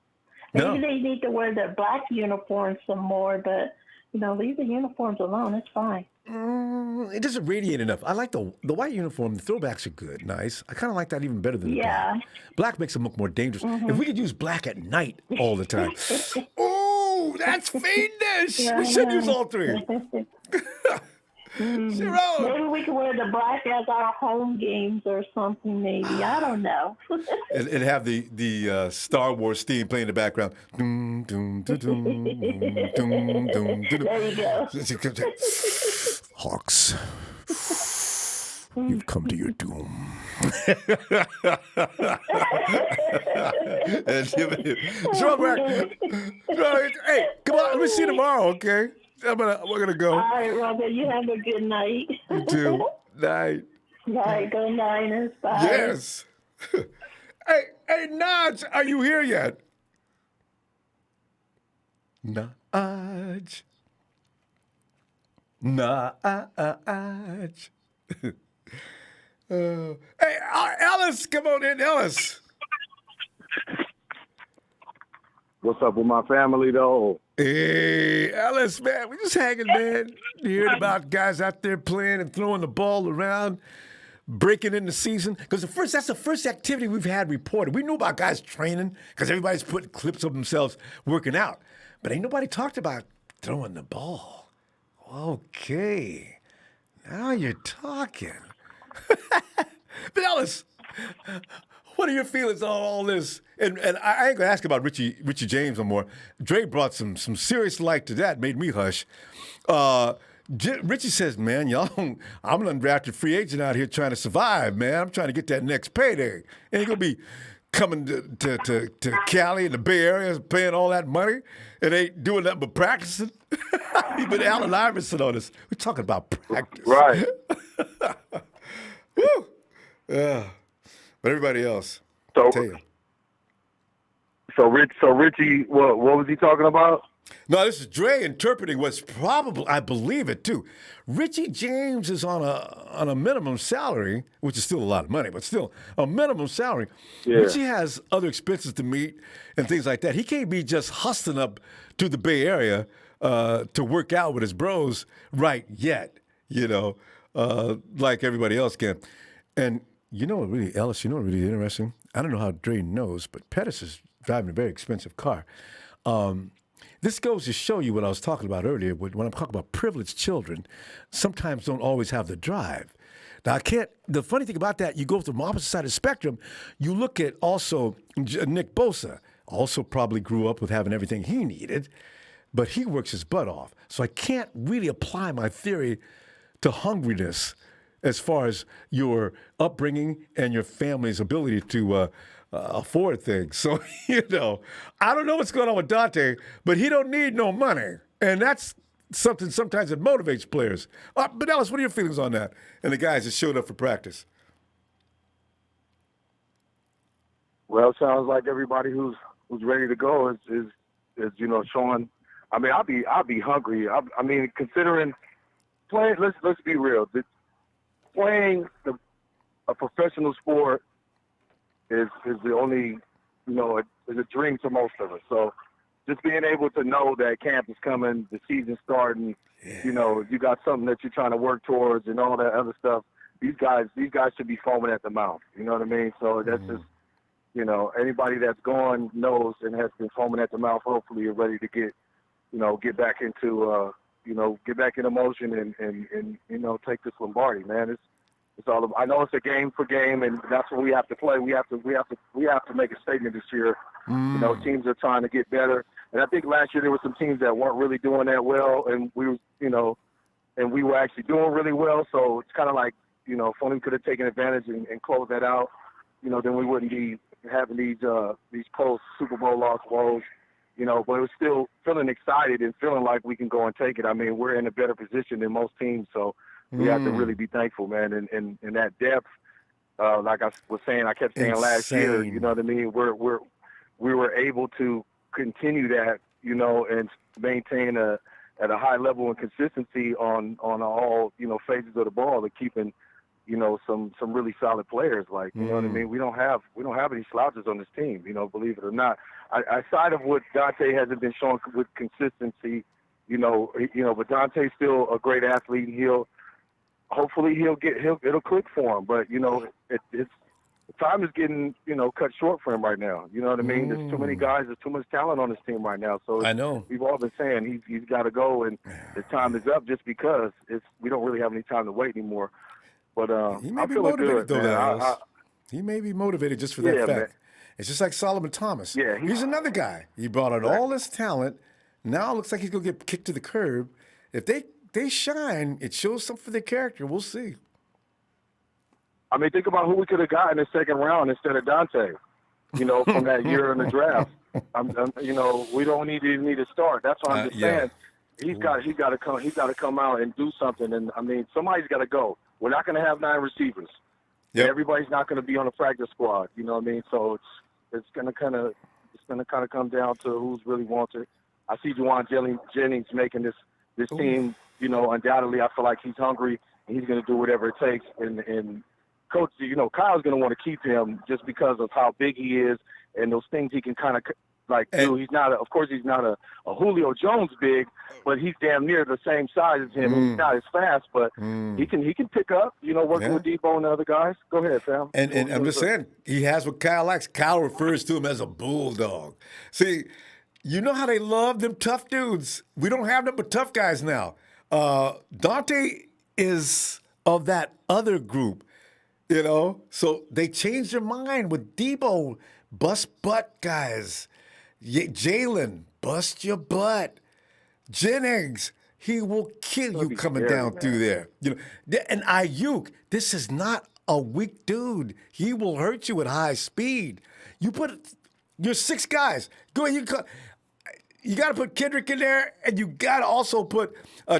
Maybe they need to wear their black uniforms some more, but, leave the uniforms alone. It's fine. It doesn't radiate enough. I like the white uniform. The throwbacks are good, nice. I kind of like that even better than the black. Black makes them look more dangerous. If we could use black at night all the time. Oh, that's fiendish. We should use all three. Maybe we could wear the black as our home games or something, maybe. I don't know. and have the Star Wars theme playing in the background. Doom, doom, doom, doom, doom, doom, doom. There you go. Hawks, you've come to your doom. Hey, come on, let me see you tomorrow, okay? We're gonna go. All right, Robert, you have a good night. You too. Night. Night, go Niners. Bye. Yes. Hey, Naj, are you here yet? Naj. Hey, Ellis, come on in, Ellis. What's up with my family, though? Hey, Ellis, man, we just hanging, man. You heard about guys out there playing and throwing the ball around, breaking in the season. Because that's the first activity we've had reported. We knew about guys training because everybody's putting clips of themselves working out. But ain't nobody talked about throwing the ball. Okay, now you're talking. But Ellis, what are your feelings on all this? And I ain't gonna ask about Richie James no more. Dre brought some serious light to that, made me hush. Richie says, man, y'all, I'm an undrafted free agent out here trying to survive, man. I'm trying to get that next payday. Ain't gonna be coming to Cali in the Bay Area paying all that money and ain't doing nothing but practicing. You've been Allen Iverson on us. We're talking about practice. Right. Woo. Yeah. But everybody else, So, I'll tell you. so Richie, what was he talking about? No, this is Dre interpreting what's probably, I believe it too. Richie James is on a minimum salary, which is still a lot of money, but still a minimum salary. Yeah. Richie has other expenses to meet and things like that. He can't be just hustling up to the Bay Area to work out with his bros right yet, like everybody else can. And Ellis, what really interesting? I don't know how Dre knows, but Pettis is driving a very expensive car. This goes to show you what I was talking about earlier. When I'm talking about privileged children, sometimes don't always have the drive. Now, the funny thing about that, you go from the opposite side of the spectrum, you look at also Nick Bosa, also probably grew up with having everything he needed, but he works his butt off. So I can't really apply my theory to hungriness as far as your upbringing and your family's ability to afford things. So, I don't know what's going on with Dante, but he don't need no money. And that's something sometimes that motivates players. But Ellis, what are your feelings on that? And the guys that showed up for practice? Well, it sounds like everybody who's ready to go is showing. I mean, I'll be hungry. I mean, considering playing. Let's be real. Playing a professional sport is the only, is a dream to most of us. So just being able to know that camp is coming, the season's starting, you got something that you're trying to work towards and all that other stuff. These guys should be foaming at the mouth. You know what I mean? So that's just, anybody that's gone knows and has been foaming at the mouth. Hopefully you're ready to get back into, get back in motion and take this Lombardi, man. It's all. I know it's a game for game, and that's what we have to play. We have to make a statement this year. Teams are trying to get better, and I think last year there were some teams that weren't really doing that well, and we were actually doing really well. So it's kind of like if only we could have taken advantage and closed that out, then we wouldn't be having these post Super Bowl loss woes. But it was still feeling excited and feeling like we can go and take it. I mean, we're in a better position than most teams, so we have to really be thankful, man. And that depth, like I was saying, I kept saying last year, you know what I mean? We were able to continue that, and maintain at a high level and consistency on all, phases of the ball, and keeping, some really solid players. Like, you know what I mean? We don't have any slouches on this team, believe it or not. Aside of what Dante hasn't been showing with consistency, but Dante's still a great athlete. Hopefully it'll click for him. But it's time is getting cut short for him right now. You know what I mean? There's too many guys. There's too much talent on this team right now. So I know we've all been saying he's got to go, and his time is up just because we don't really have any time to wait anymore. But he may I'm be feeling motivated, good, man. He may be motivated just for that fact. Man. It's just like Solomon Thomas. Yeah, he's another guy. He brought out all this talent. Now it looks like he's going to get kicked to the curb. If they shine, it shows something for their character. We'll see. I mean, think about who we could have got in the second round instead of Dante, from that year in the draft. We don't need to start. That's what I'm just saying. He's got to come out and do something. And I mean, somebody's got to go. We're not going to have 9 receivers. Yep. Everybody's not going to be on the practice squad. You know what I mean? So it's going to kind of come down to who's really wanted. I see Juwan Jennings making this team. Undoubtedly, I feel like he's hungry and he's going to do whatever it takes. And Coach, Kyle's going to want to keep him just because of how big he is and those things he can kind of do. He's not a Julio Jones big, but he's damn near the same size as him. He's not as fast, but he can pick up. Working with Debo and the other guys. Go ahead, Sam. And I'm just saying, he has what Kyle likes. Kyle refers to him as a bulldog. See, you know how they love them tough dudes. We don't have them but tough guys now. Dante is of that other group, So they changed their mind with Debo, bust butt guys. Jalen, bust your butt. Jennings, he will kill you coming down through there. And Ayuk, this is not a weak dude. He will hurt you at high speed. You put your 6 guys. Go ahead. You got to put Kendrick in there, and you got to also put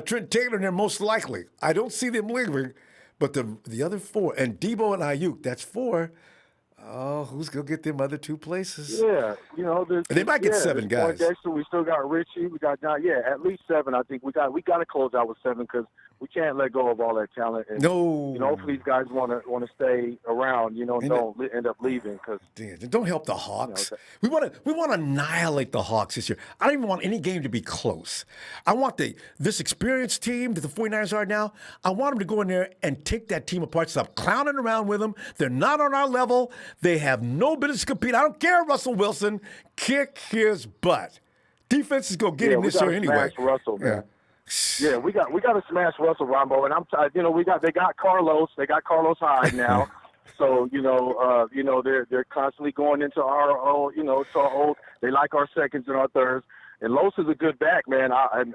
Trent Taylor in there. Most likely, I don't see them lingering, but the other 4 and Debo and Ayuk, that's 4. Oh, who's gonna get them other 2 places? Yeah, they might get 7 guys. Dexter, we still got Richie. We got at least 7. I think we got to close out with 7 because we can't let go of all that talent. And, hopefully these guys want to stay around. Don't end up leaving because don't help the Hawks. We want to annihilate the Hawks this year. I don't even want any game to be close. I want this experienced team that the 49ers are now. I want them to go in there and take that team apart. Stop clowning around with them. They're not on our level. They have no business to compete. I don't care, Russell Wilson. Kick his butt. Defense is going to get him this year anyway. Russell, man. Yeah, we got to smash Russell, Ronbo, and I'm they got Carlos. They got Carlos Hyde now. So they're constantly going into our old, to our old. They like our seconds and our thirds. And Los is a good back, man. I'm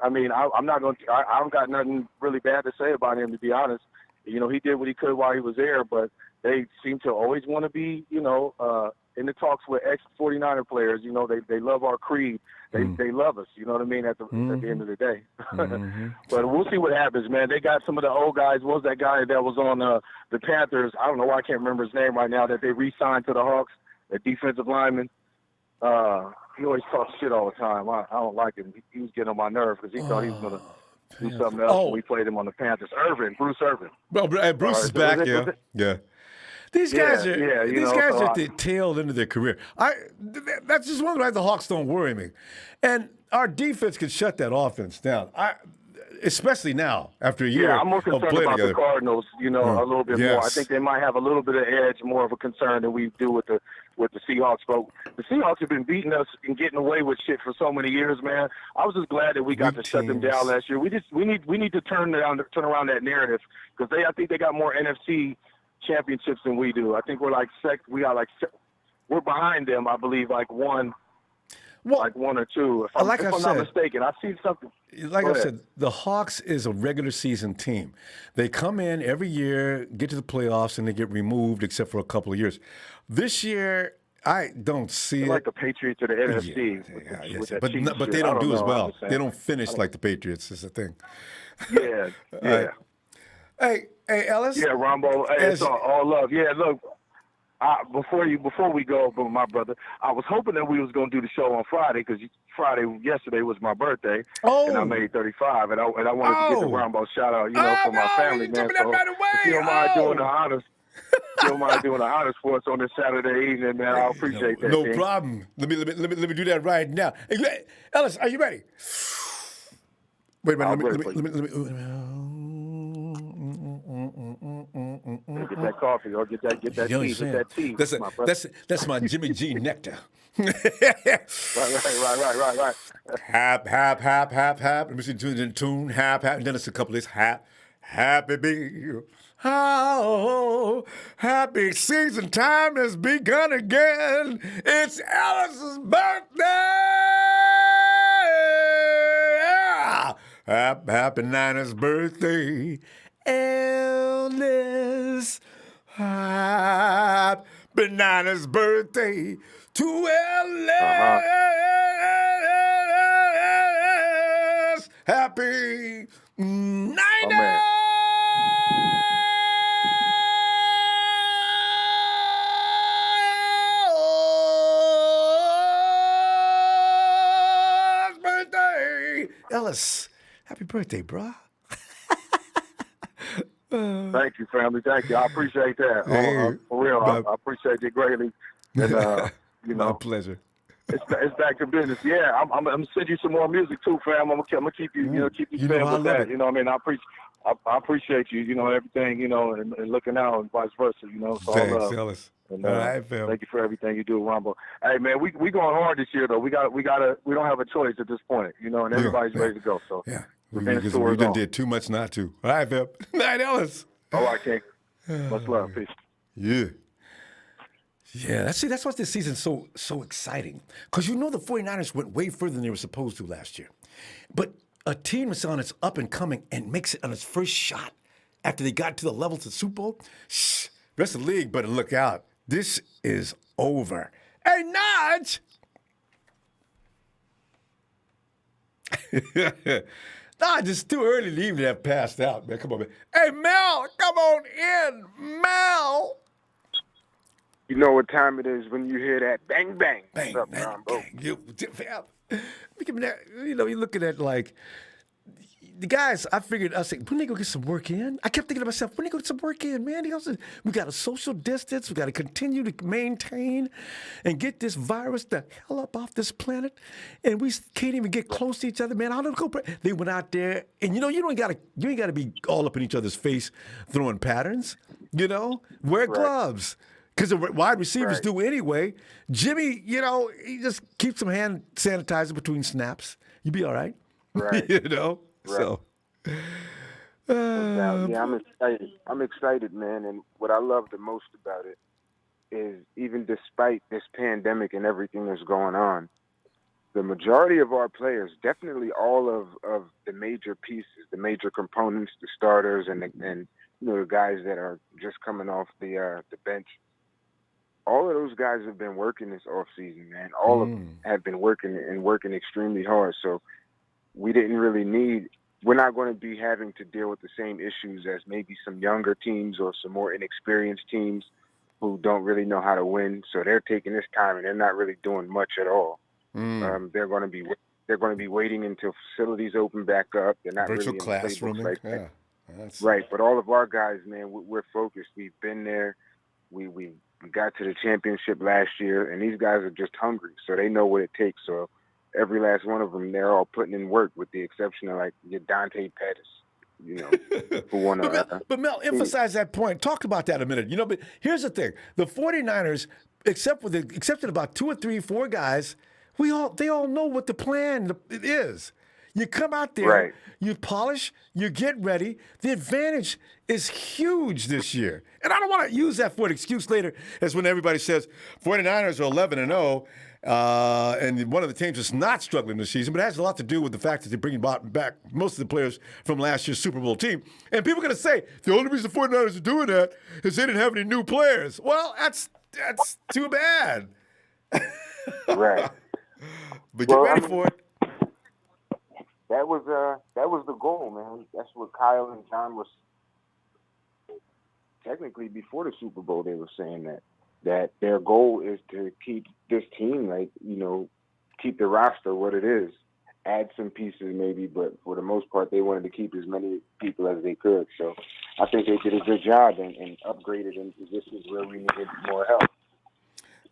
not going. I don't got nothing really bad to say about him, to be honest. He did what he could while he was there, but they seem to always want to be, in the talks with ex-49er players. They love our creed. They love us. You know what I mean? At the end of the day. But we'll see what happens, man. They got some of the old guys. What was that guy that was on the Panthers? I don't know why I can't remember his name right now. That they re-signed to the Hawks, the defensive lineman. He always talks shit all the time. I don't like him. He was getting on my nerves because he thought he was going to do something else when we played him on the Panthers. Bruce Irvin. Well, Bruce is back, yeah. These guys are at the tail end of their career. That's just one of the reasons the Hawks don't worry me. And our defense can shut that offense down. Especially now, after a year I'm more concerned about the Cardinals, a little bit more. I think they might have a little bit of edge, more of a concern than we do with the Seahawks. But the Seahawks have been beating us and getting away with shit for so many years, man. I was just glad that we got to shut them down last year. We need to turn around that narrative because I think they got more NFC championships than we do. I think we're behind them, I believe, like one Well, like one or two. If I'm not mistaken, I see something. Like I said, the Hawks is a regular season team. They come in every year, get to the playoffs, and they get removed except for a couple of years. This year, I don't see it. Like the Patriots or the NFC. But they don't do as well. They don't finish like the Patriots is the thing. Yeah. Hey, Ellis. Yeah, Ronbo. Hey, it's all love. Yeah, look. Before we go, but my brother, I was hoping that we was gonna do the show on Friday because yesterday was my birthday, and I made 35, and I wanted to get the Ronbo shout out, for my family, man. So if you don't mind doing the honors, for us on this Saturday evening, man, I appreciate that. No problem. Let me do that right now. Hey, Ellis, are you ready? Wait a minute. Let me. Get that coffee or get that tea. Get that tea. That's my Jimmy G nectar. Right. Hap. Let me see the tune. Hap. And then it's a couple of this happy be. Oh, happy season time has begun again. It's Alice's birthday. Happy Nina's birthday. Ellis, happy Nina's birthday to Ellis. Happy Nina's birthday. Ellis, happy birthday, bruh. Thank you, family. Thank you. I appreciate that. For real, I appreciate it greatly. And my pleasure. It's back to business. Yeah, I'm gonna send you some more music too, fam. I'm gonna keep you fed with that. You know what I mean? I appreciate you. Everything. And looking out and vice versa. So thanks, Ellis. And, all right, fam. Thank you for everything you do, Ronbo. Hey, man, we going hard this year though. We don't have a choice at this point. And everybody's ready to go. So yeah. We done did too much not to. All right, fam. Night, Ellis. All right, King. Much love. Peace. Yeah. Yeah, that's why this season's so exciting. Because the 49ers went way further than they were supposed to last year. But a team that's on its up and coming and makes it on its first shot after they got to the level to the Super Bowl, rest of the league better look out. This is over. Hey, Nudge! Nah, it's too early to even have passed out, man. Come on, man. Hey, Mel, come on in, Mel. You know what time it is when you hear that bang, bang. Bang, What's up, bang, Ronbo? bang. You're looking at like the guys. I figured, I was like, when they go get some work in? I kept thinking to myself, when they go get some work in, man? We got to social distance. We got to continue to maintain and get this virus the hell up off this planet. And we can't even get close to each other, man. I don't go. They went out there, and you ain't got to be all up in each other's face throwing patterns. Wear gloves. Because the wide receivers do anyway. Jimmy, he just keeps some hand sanitizer between snaps. You'll be all right. Right. Right. So. Yeah, I'm excited, man. And what I love the most about it is even despite this pandemic and everything that's going on, the majority of our players, definitely all of the major pieces, the major components, the starters, and the guys that are just coming off the bench. All of those guys have been working this offseason, man. All of them have been working extremely hard. So we didn't really we're not going to be having to deal with the same issues as maybe some younger teams or some more inexperienced teams who don't really know how to win. So they're taking this time and they're not really doing much at all. They're going to be waiting until facilities open back up. They're not virtual really in classrooming. like that. Right, but all of our guys, man, we're focused. We've been there. We got to the championship last year, and these guys are just hungry, so they know what it takes. So every last one of them, they're all putting in work, with the exception of like your Dante Pettis, who won But Mel, emphasize that point. Talk about that a minute. But here's the thing: the 49ers, except about 2 or 3, 4 guys, they all know what the plan is. You come out there, Right. you polish, you get ready. The advantage is huge this year. And I don't want to use that for an excuse later as when everybody says 49ers are 11-0, and one of the teams is not struggling this season, but it has a lot to do with the fact that they're bringing back most of the players from last year's Super Bowl team. And people are going to say, the only reason the 49ers are doing that is they didn't have any new players. Well, that's too bad. Right. But get Well, ready for it. That was the goal, man. That's what Kyle and John was technically before the Super Bowl. They were saying that their goal is to keep this team, like, you know, keep the roster what it is, add some pieces maybe, but for the most part, they wanted to keep as many people as they could. So I think they did a good job and upgraded in positions where we needed more help.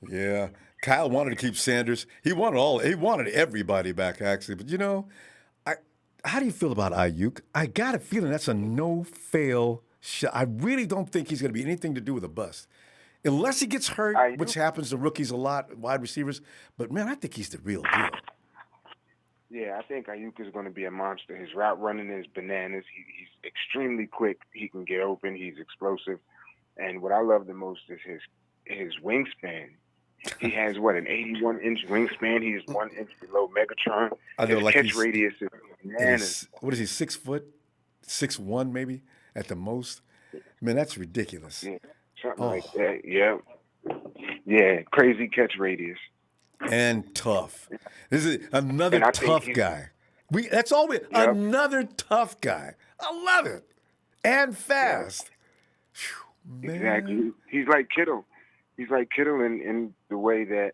Yeah, Kyle wanted to keep Sanders. He wanted everybody back actually. But you know, how do you feel about Ayuk? I got a feeling that's a no-fail shot. I really don't think he's going to be anything to do with a bust, unless he gets hurt, which happens to rookies a lot, wide receivers. But man, I think he's the real deal. Yeah, I think Ayuk is going to be a monster. His route running is bananas. He's extremely quick. He can get open. He's explosive. And what I love the most is his wingspan. He has, an 81-inch wingspan. He's 1 inch below Megatron. I know, his like catch radius is bananas. What is he, 6 foot? 6'1" maybe at the most? Man, that's ridiculous. Yeah, something like that. Yeah. Yeah, crazy catch radius. And tough. This is another tough guy. Another tough guy. I love it. And fast. Yeah. Whew, exactly. He's like Kittle. He's like Kittle in the way that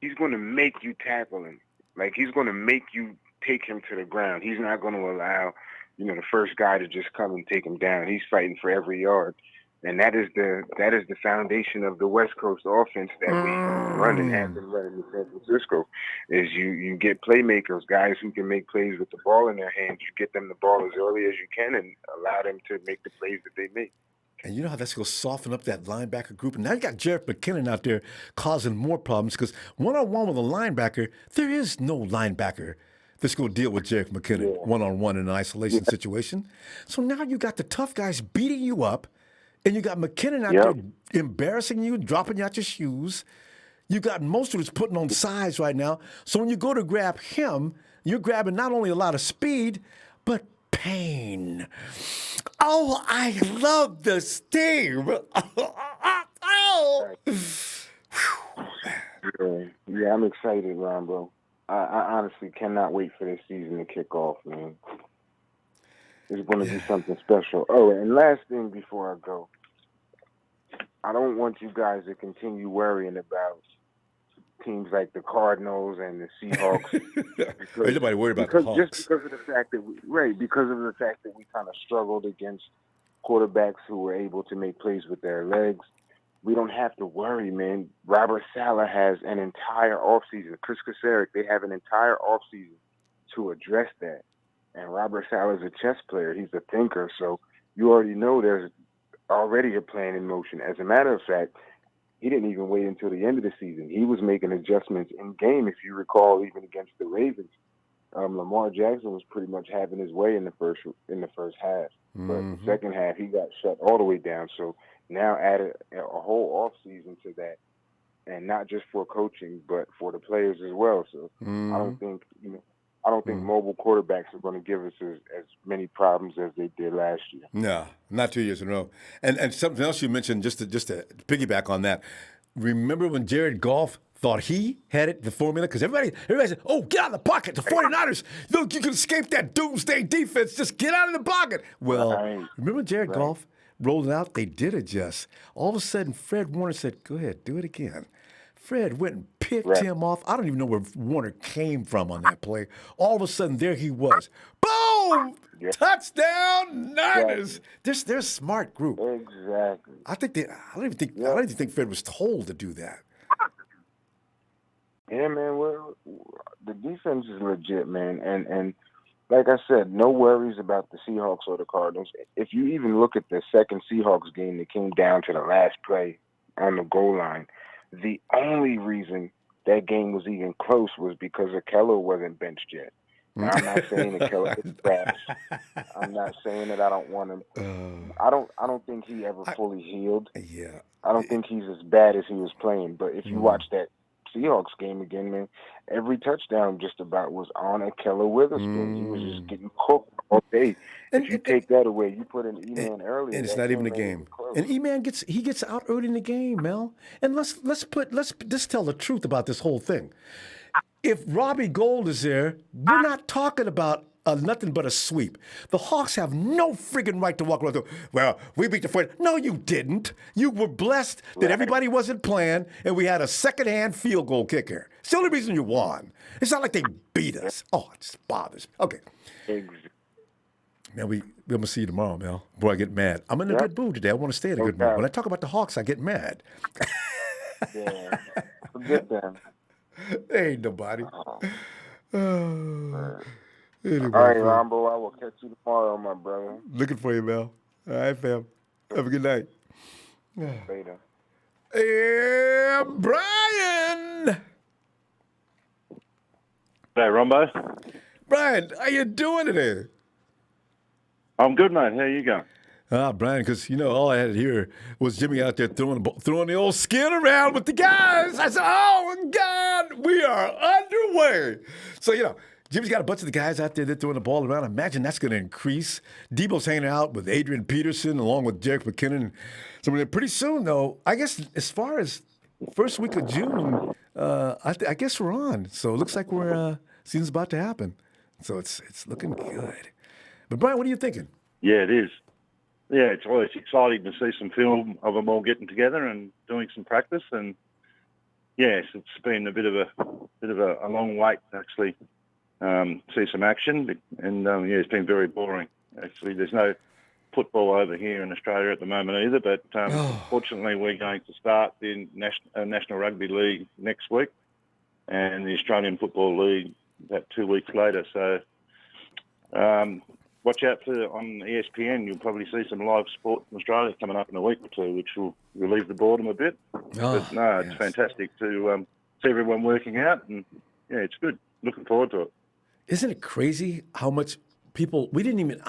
he's going to make you tackle him. Like, he's going to make you take him to the ground. He's not going to allow, the first guy to just come and take him down. He's fighting for every yard. And that is the foundation of the West Coast offense that we run and have been running in San Francisco, is you get playmakers, guys who can make plays with the ball in their hands. You get them the ball as early as you can and allow them to make the plays that they make. And you know how that's going to soften up that linebacker group? And now you got Jerick McKinnon out there causing more problems because one-on-one with a linebacker, there is no linebacker that's going to deal with Jerick McKinnon one-on-one in an isolation situation. So now you got the tough guys beating you up, and you got McKinnon out there embarrassing you, dropping you out your shoes. You got most of putting on size right now. So when you go to grab him, you're grabbing not only a lot of speed, but pain. Oh, I love the steam. Yeah, I'm excited, Ronbo. I honestly cannot wait for this season to kick off, man. It's going to be something special. Oh, and last thing before I go, I don't want you guys to continue worrying about teams like the Cardinals and the Seahawks. Ain't nobody worried about the Hawks. Just because of the fact that we kind of struggled against quarterbacks who were able to make plays with their legs. We don't have to worry, man. Robert Saleh has an entire offseason. Chris Kasarik, they have an entire offseason to address that. And Robert Saleh is a chess player. He's a thinker. So you already know there's already a plan in motion. As a matter of fact, he didn't even wait until the end of the season. He was making adjustments in game, if you recall, even against the Ravens. Lamar Jackson was pretty much having his way in the first half. But the second half, he got shut all the way down. So now added a whole offseason to that, and not just for coaching, but for the players as well. So I don't think mobile quarterbacks are going to give us as many problems as they did last year. No, not 2 years in a row. And something else you mentioned, just to piggyback on that. Remember when Jared Goff thought he had it, the formula? Because everybody said, oh, get out of the pocket. The 49ers, you can escape that doomsday defense. Just get out of the pocket. Well, remember Jared Goff rolled it out? They did adjust. All of a sudden, Fred Warner said, go ahead, do it again. Fred went and picked him off. I don't even know where Warner came from on that play. All of a sudden, there he was. Boom! Yeah. Touchdown, Niners. They're a smart group. Exactly. I don't even think Fred was told to do that. Yeah, man. Well, the defense is legit, man. And like I said, no worries about the Seahawks or the Cardinals. If you even look at the second Seahawks game that came down to the last play on the goal line, the only reason that game was even close was because Akello wasn't benched yet. Now, I'm not saying that Keller is trash. I'm not saying that I don't want him. I don't think he ever fully healed. Yeah. I don't think he's as bad as he was playing. But if you watch that Seahawks game again, man, every touchdown just about was on a Keller Witherspoon. He was just getting cooked all day. If you take that away, you put in E-Man earlier. And it's that not even a ain't game. close. And E-Man gets out early in the game, Mel. And let's just tell the truth about this whole thing. If Robbie Gould is there, we're not talking about nothing but a sweep. The Hawks have no friggin' right to walk around. Well, we beat the 49ers. No, you didn't. You were blessed that everybody wasn't playing, and we had a second-hand field goal kicker. It's the only reason you won. It's not like they beat us. Oh, it just bothers me. Okay. Man, we're going to see you tomorrow, Mel. Boy, I get mad. I'm in a good mood today. I want to stay in a good mood. When I talk about the Hawks, I get mad. Yeah. Forget them. Ain't nobody. Anyway, all right, Ronbo, I will catch you tomorrow, my brother. Looking for you, Mel. All right, fam. Have a good night. Later. And Brian. Hey, Ronbo. Brian, how you doing today? I'm good, mate. How you going? Brian, because, all I had to hear was Jimmy out there throwing the old skin around with the guys. I said, oh, my God, we are underway. So, Jimmy's got a bunch of the guys out there that throwing the ball around. I imagine that's going to increase. Debo's hanging out with Adrian Peterson along with Jerick McKinnon. So pretty soon, though, I guess as far as first week of June, I guess we're on. So it looks like season's about to happen. So it's looking good. But, Brian, what are you thinking? Yeah, it is. Yeah, it's always exciting to see some film of them all getting together and doing some practice. And yes, it's been a bit of a long wait to actually see some action. And it's been very boring. Actually, there's no football over here in Australia at the moment either. But fortunately, we're going to start the National Rugby League next week, and the Australian Football League about 2 weeks later. So. Watch out on ESPN. You'll probably see some live sport from Australia coming up in a week or two, which will relieve the boredom a bit. It's fantastic to see everyone working out, and it's good. Looking forward to it. Isn't it crazy how much people, I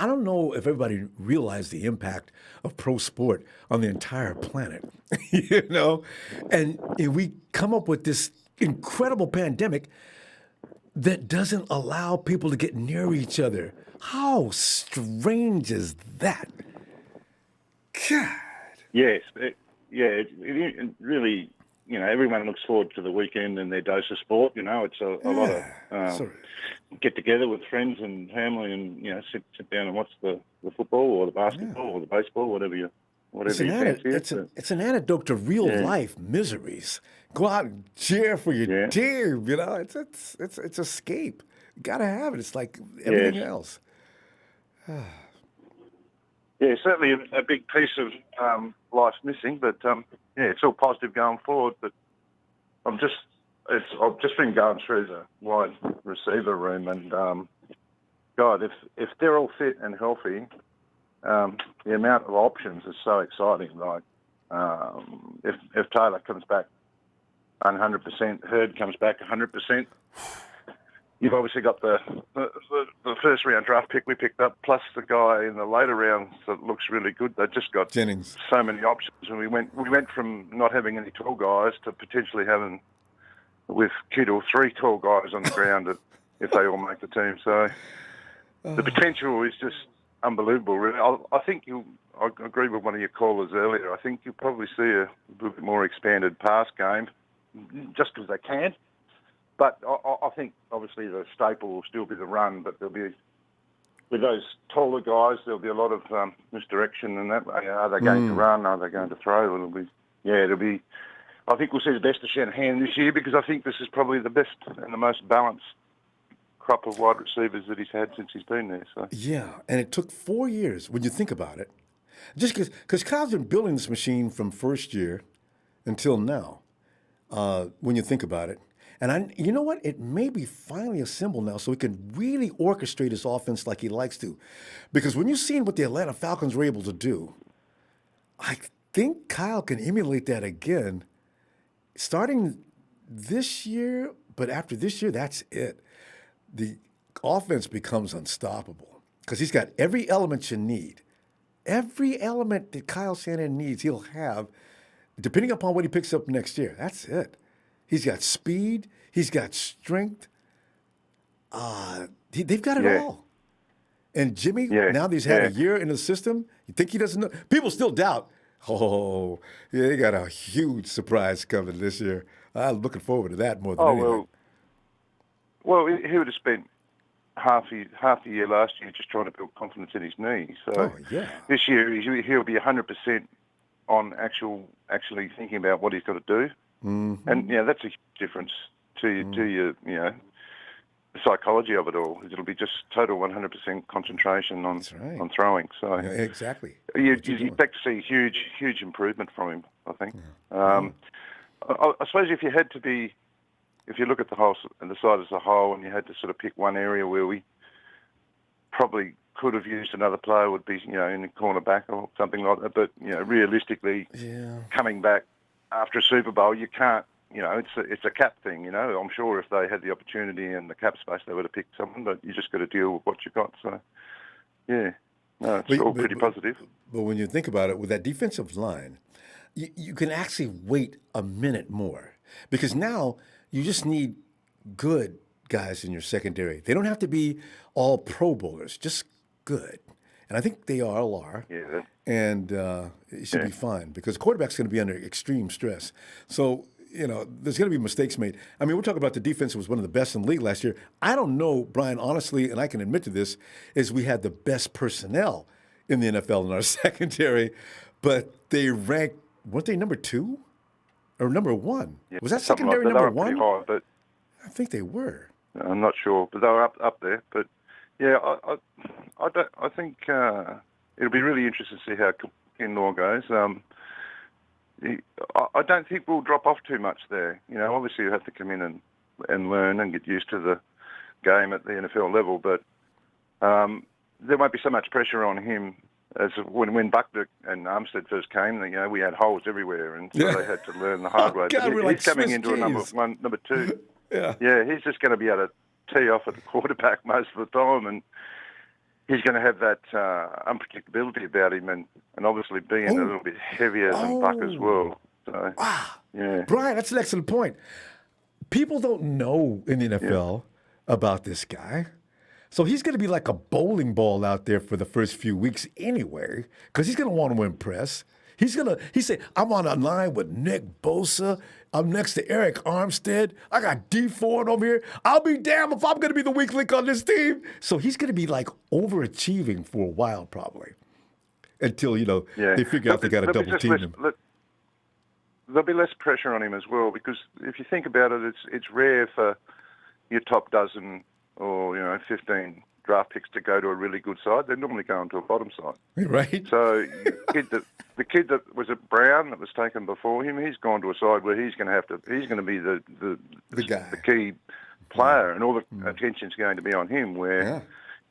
don't know if everybody realized the impact of pro sport on the entire planet, And we come up with this incredible pandemic that doesn't allow people to get near each other. How strange is that? God. Yes. It really, everyone looks forward to the weekend and their dose of sport. It's a lot of get together with friends and family and, sit down and watch the football or the basketball or the baseball, whatever you fancy. It's an antidote to real life miseries. Go out and cheer for your team. It's escape. You gotta have it. It's like everything else. Certainly a big piece of life's missing, but it's all positive going forward. But I've just been going through the wide receiver room, and God, if they're all fit and healthy, the amount of options is so exciting. Like if Taylor comes back 100%, Hurd comes back 100%. You've obviously got the first round draft pick we picked up, plus the guy in the later rounds that looks really good. They've just got Jennings. So many options, and we went from not having any tall guys to potentially having with Kittle 3 tall guys on the ground if they all make the team. So the potential is just unbelievable. Really, I think I agree with one of your callers earlier. I think you'll probably see a little bit more expanded pass game, just because they can. But I think, obviously, the staple will still be the run, but there'll be, with those taller guys, there'll be a lot of misdirection and that. Are they going to run? Are they going to throw? It'll be, I think we'll see the best of Shanahan this year, because I think this is probably the best and the most balanced crop of wide receivers that he's had since he's been there. So. Yeah, and it took 4 years, when you think about it, just because Kyle's been building this machine from first year until now, when you think about it. And you know what? It may be finally assembled now so he can really orchestrate his offense like he likes to. Because when you've seen what the Atlanta Falcons were able to do, I think Kyle can emulate that again, starting this year, but after this year, that's it. The offense becomes unstoppable because he's got every element you need. Every element that Kyle Shanahan needs, he'll have, depending upon what he picks up next year. That's it. He's got speed. He's got strength. They've got it all. And Jimmy, now that he's had a year in the system, you think he doesn't know? People still doubt. Oh, yeah, they got a huge surprise coming this year. I'm looking forward to that more than anything. Well, he would have spent half the year last year just trying to build confidence in his knee. So this year he'll be 100% on actually thinking about what he's got to do. Mm-hmm. And that's a huge difference to your the psychology of it all. It'll be just total 100% concentration on throwing. So exactly. You expect to see huge improvement from him, I think. Yeah. I suppose if you look at the side as a whole, and you had to sort of pick one area where we probably could have used another player, would be in the cornerback or something like that. But realistically, coming back after a Super Bowl, you can't. It's a cap thing. I'm sure if they had the opportunity and the cap space, they would have picked someone. But you just got to deal with what you got. So, it's all pretty positive. But when you think about it, with that defensive line, you can actually wait a minute more because now you just need good guys in your secondary. They don't have to be all Pro Bowlers, just good. And I think they all are. Yeah. And it should be fine because the quarterback's going to be under extreme stress. So, there's going to be mistakes made. I mean, we're talking about the defense was one of the best in the league last year. I don't know, Brian, honestly, and I can admit to this, is we had the best personnel in the NFL in our secondary, but they ranked, weren't they number 2 or number 1? Yeah, was that secondary like number 1? High, but I think they were. I'm not sure, but they were up there. But I think it'll be really interesting to see how Kinlaw goes. I don't think we'll drop off too much there. Obviously you have to come in and learn and get used to the game at the NFL level, but there won't be so much pressure on him as when Buckner and Armstead first came. We had holes everywhere, and so they had to learn the hard way. God, but he's coming into a number 2. He's just going to be able to tee off at the quarterback most of the time, and he's going to have that unpredictability about him, and obviously being a little bit heavier than Buck as well. So, Brian, that's an excellent point. People don't know in the NFL about this guy. So he's going to be like a bowling ball out there for the first few weeks anyway, because he's going to want to impress. He said, I'm on a line with Nick Bosa. I'm next to Eric Armstead. I got D Ford over here. I'll be damned if I'm going to be the weak link on this team. So he's going to be like overachieving for a while probably until, they figure out they got to double team him. There'll be less pressure on him as well because if you think about it, it's rare for your top dozen or, 15 draft picks to go to a really good side. They're normally going to a bottom side. Right. So the kid that was at Brown that was taken before him, he's gone to a side where he's going to be the guy, the key player, and all the attention's going to be on him. Where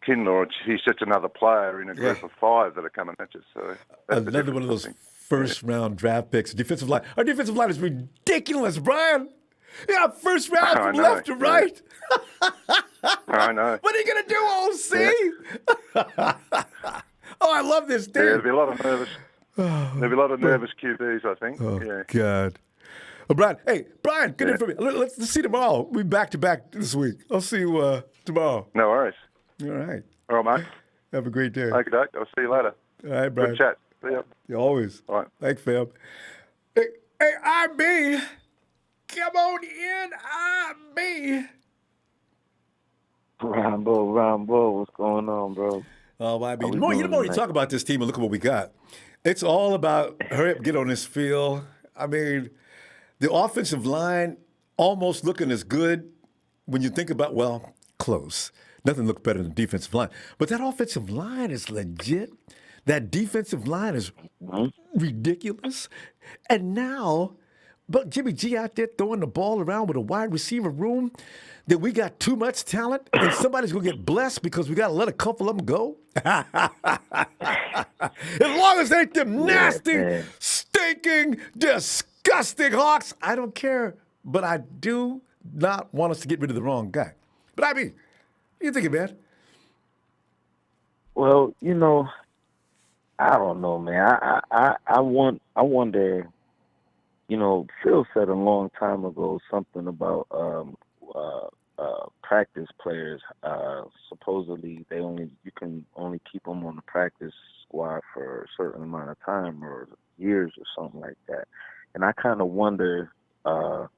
Kinlaw, he sets another player in a group of 5 that are coming at you. So another one of those first round draft picks. Defensive line. Our defensive line is ridiculous, Brian. Yeah, first round from left to right. I know. What are you gonna do, OC? Oh, I love this team. Yeah, there'll be a lot of nervous QBs, I think. Oh, God. Oh, Brian, good information. Let's see tomorrow. We'll be back to back this week. I'll see you tomorrow. No worries. All right. All right, mate. Have a great day. Okay, Doc. I'll see you later. All right, Brian. Good chat. See ya. You always. All right. Thanks, fam. Hey, IB. Come on in, IB. Ronbo, what's going on, bro? Oh, IB. The more you talk about this team and look at what we got, it's all about hurry up, get on this field. I mean, the offensive line almost looking as good when you think about, close. Nothing looks better than the defensive line. But that offensive line is legit. That defensive line is ridiculous. And now, but Jimmy G out there throwing the ball around with a wide receiver room, that we got too much talent and somebody's going to get blessed because we got to let a couple of them go. As long as they ain't them nasty, stinking, disgusting Hawks, I don't care. But I do not want us to get rid of the wrong guy. But I mean, You thinking, man? Well, I don't know, man. I wonder. Phil said a long time ago something about practice players. Supposedly, you can only keep them on the practice squad for a certain amount of time or years or something like that. And I kind of wonder Oh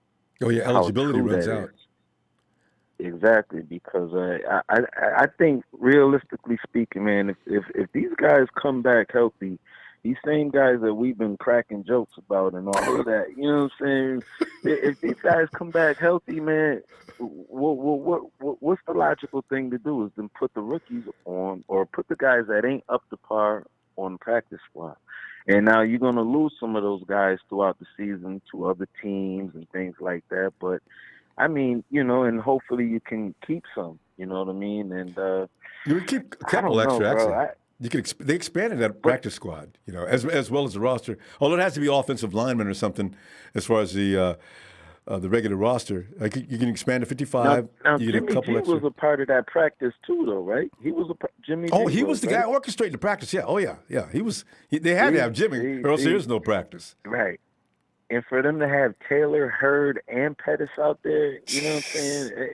yeah, how eligibility true runs that out. is. Exactly, because I think realistically speaking, man, if these guys come back healthy, these same guys that we've been cracking jokes about and all of that, you know what I'm saying? If these guys come back healthy, man, what's the logical thing to do is then put the rookies on or put the guys that ain't up to par on the practice squad. And now you're gonna lose some of those guys throughout the season to other teams and things like that, but I mean, and hopefully you can keep some, you know what I mean? And You would keep a I couple don't know, extra, bro. actually. You could. They expanded that But practice squad, as well as the roster. Although it has to be offensive linemen or something, as far as the regular roster. Like you can expand to 55. now You get a Jimmy couple G extra. was a part of that practice too, though, right? He was Jimmy Oh, G he was the guy right? orchestrating the practice. Yeah. Oh, yeah. Yeah. He was. They had to have Jimmy, or else there is no practice. Right. And for them to have Taylor, Hurd, and Pettis out there, you know what I'm saying?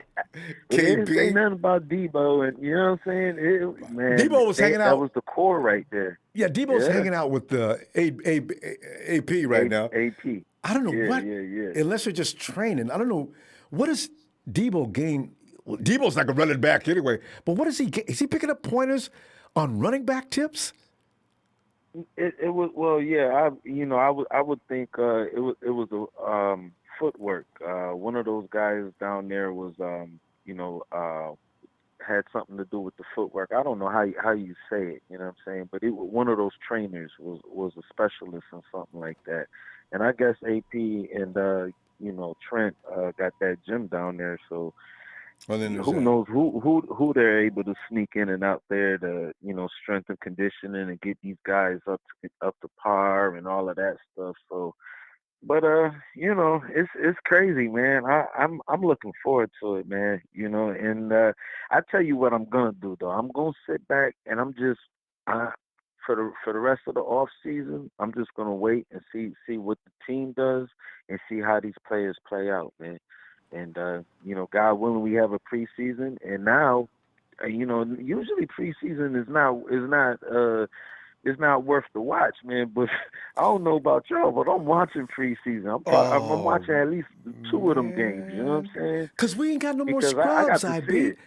It ain't nothing about Debo, and you know what I'm saying? Debo was hanging that out. was the core right there. Yeah, Debo's hanging out with the AP right now. AP. I don't know what. Yeah. Unless they're just training. I don't know. What does Debo gain? Well, Debo's like a running back anyway. But what does he get? Is he picking up pointers on running back tips? It was I would think it was the footwork. One of those guys down there was had something to do with the footwork. I don't know how you say it, you know what I'm saying, but one of those trainers was a specialist in something like that. And I guess AP and Trent got that gym down there, so who knows who they're able to sneak in and out there to strength and conditioning and get these guys up to par and all of that stuff. So, but it's crazy, man. I'm looking forward to it, man. And I tell you what I'm gonna do though. I'm gonna sit back and I'm just for the rest of the off season. I'm just gonna wait and see what the team does and see how these players play out, man. And God willing, we have a preseason. And now, usually preseason is not worth the watch, man. But I don't know about y'all, but I'm watching preseason. I'm watching at least 2 of them games. You know what I'm saying? Because we ain't got no more Because scrubs, I got to see it.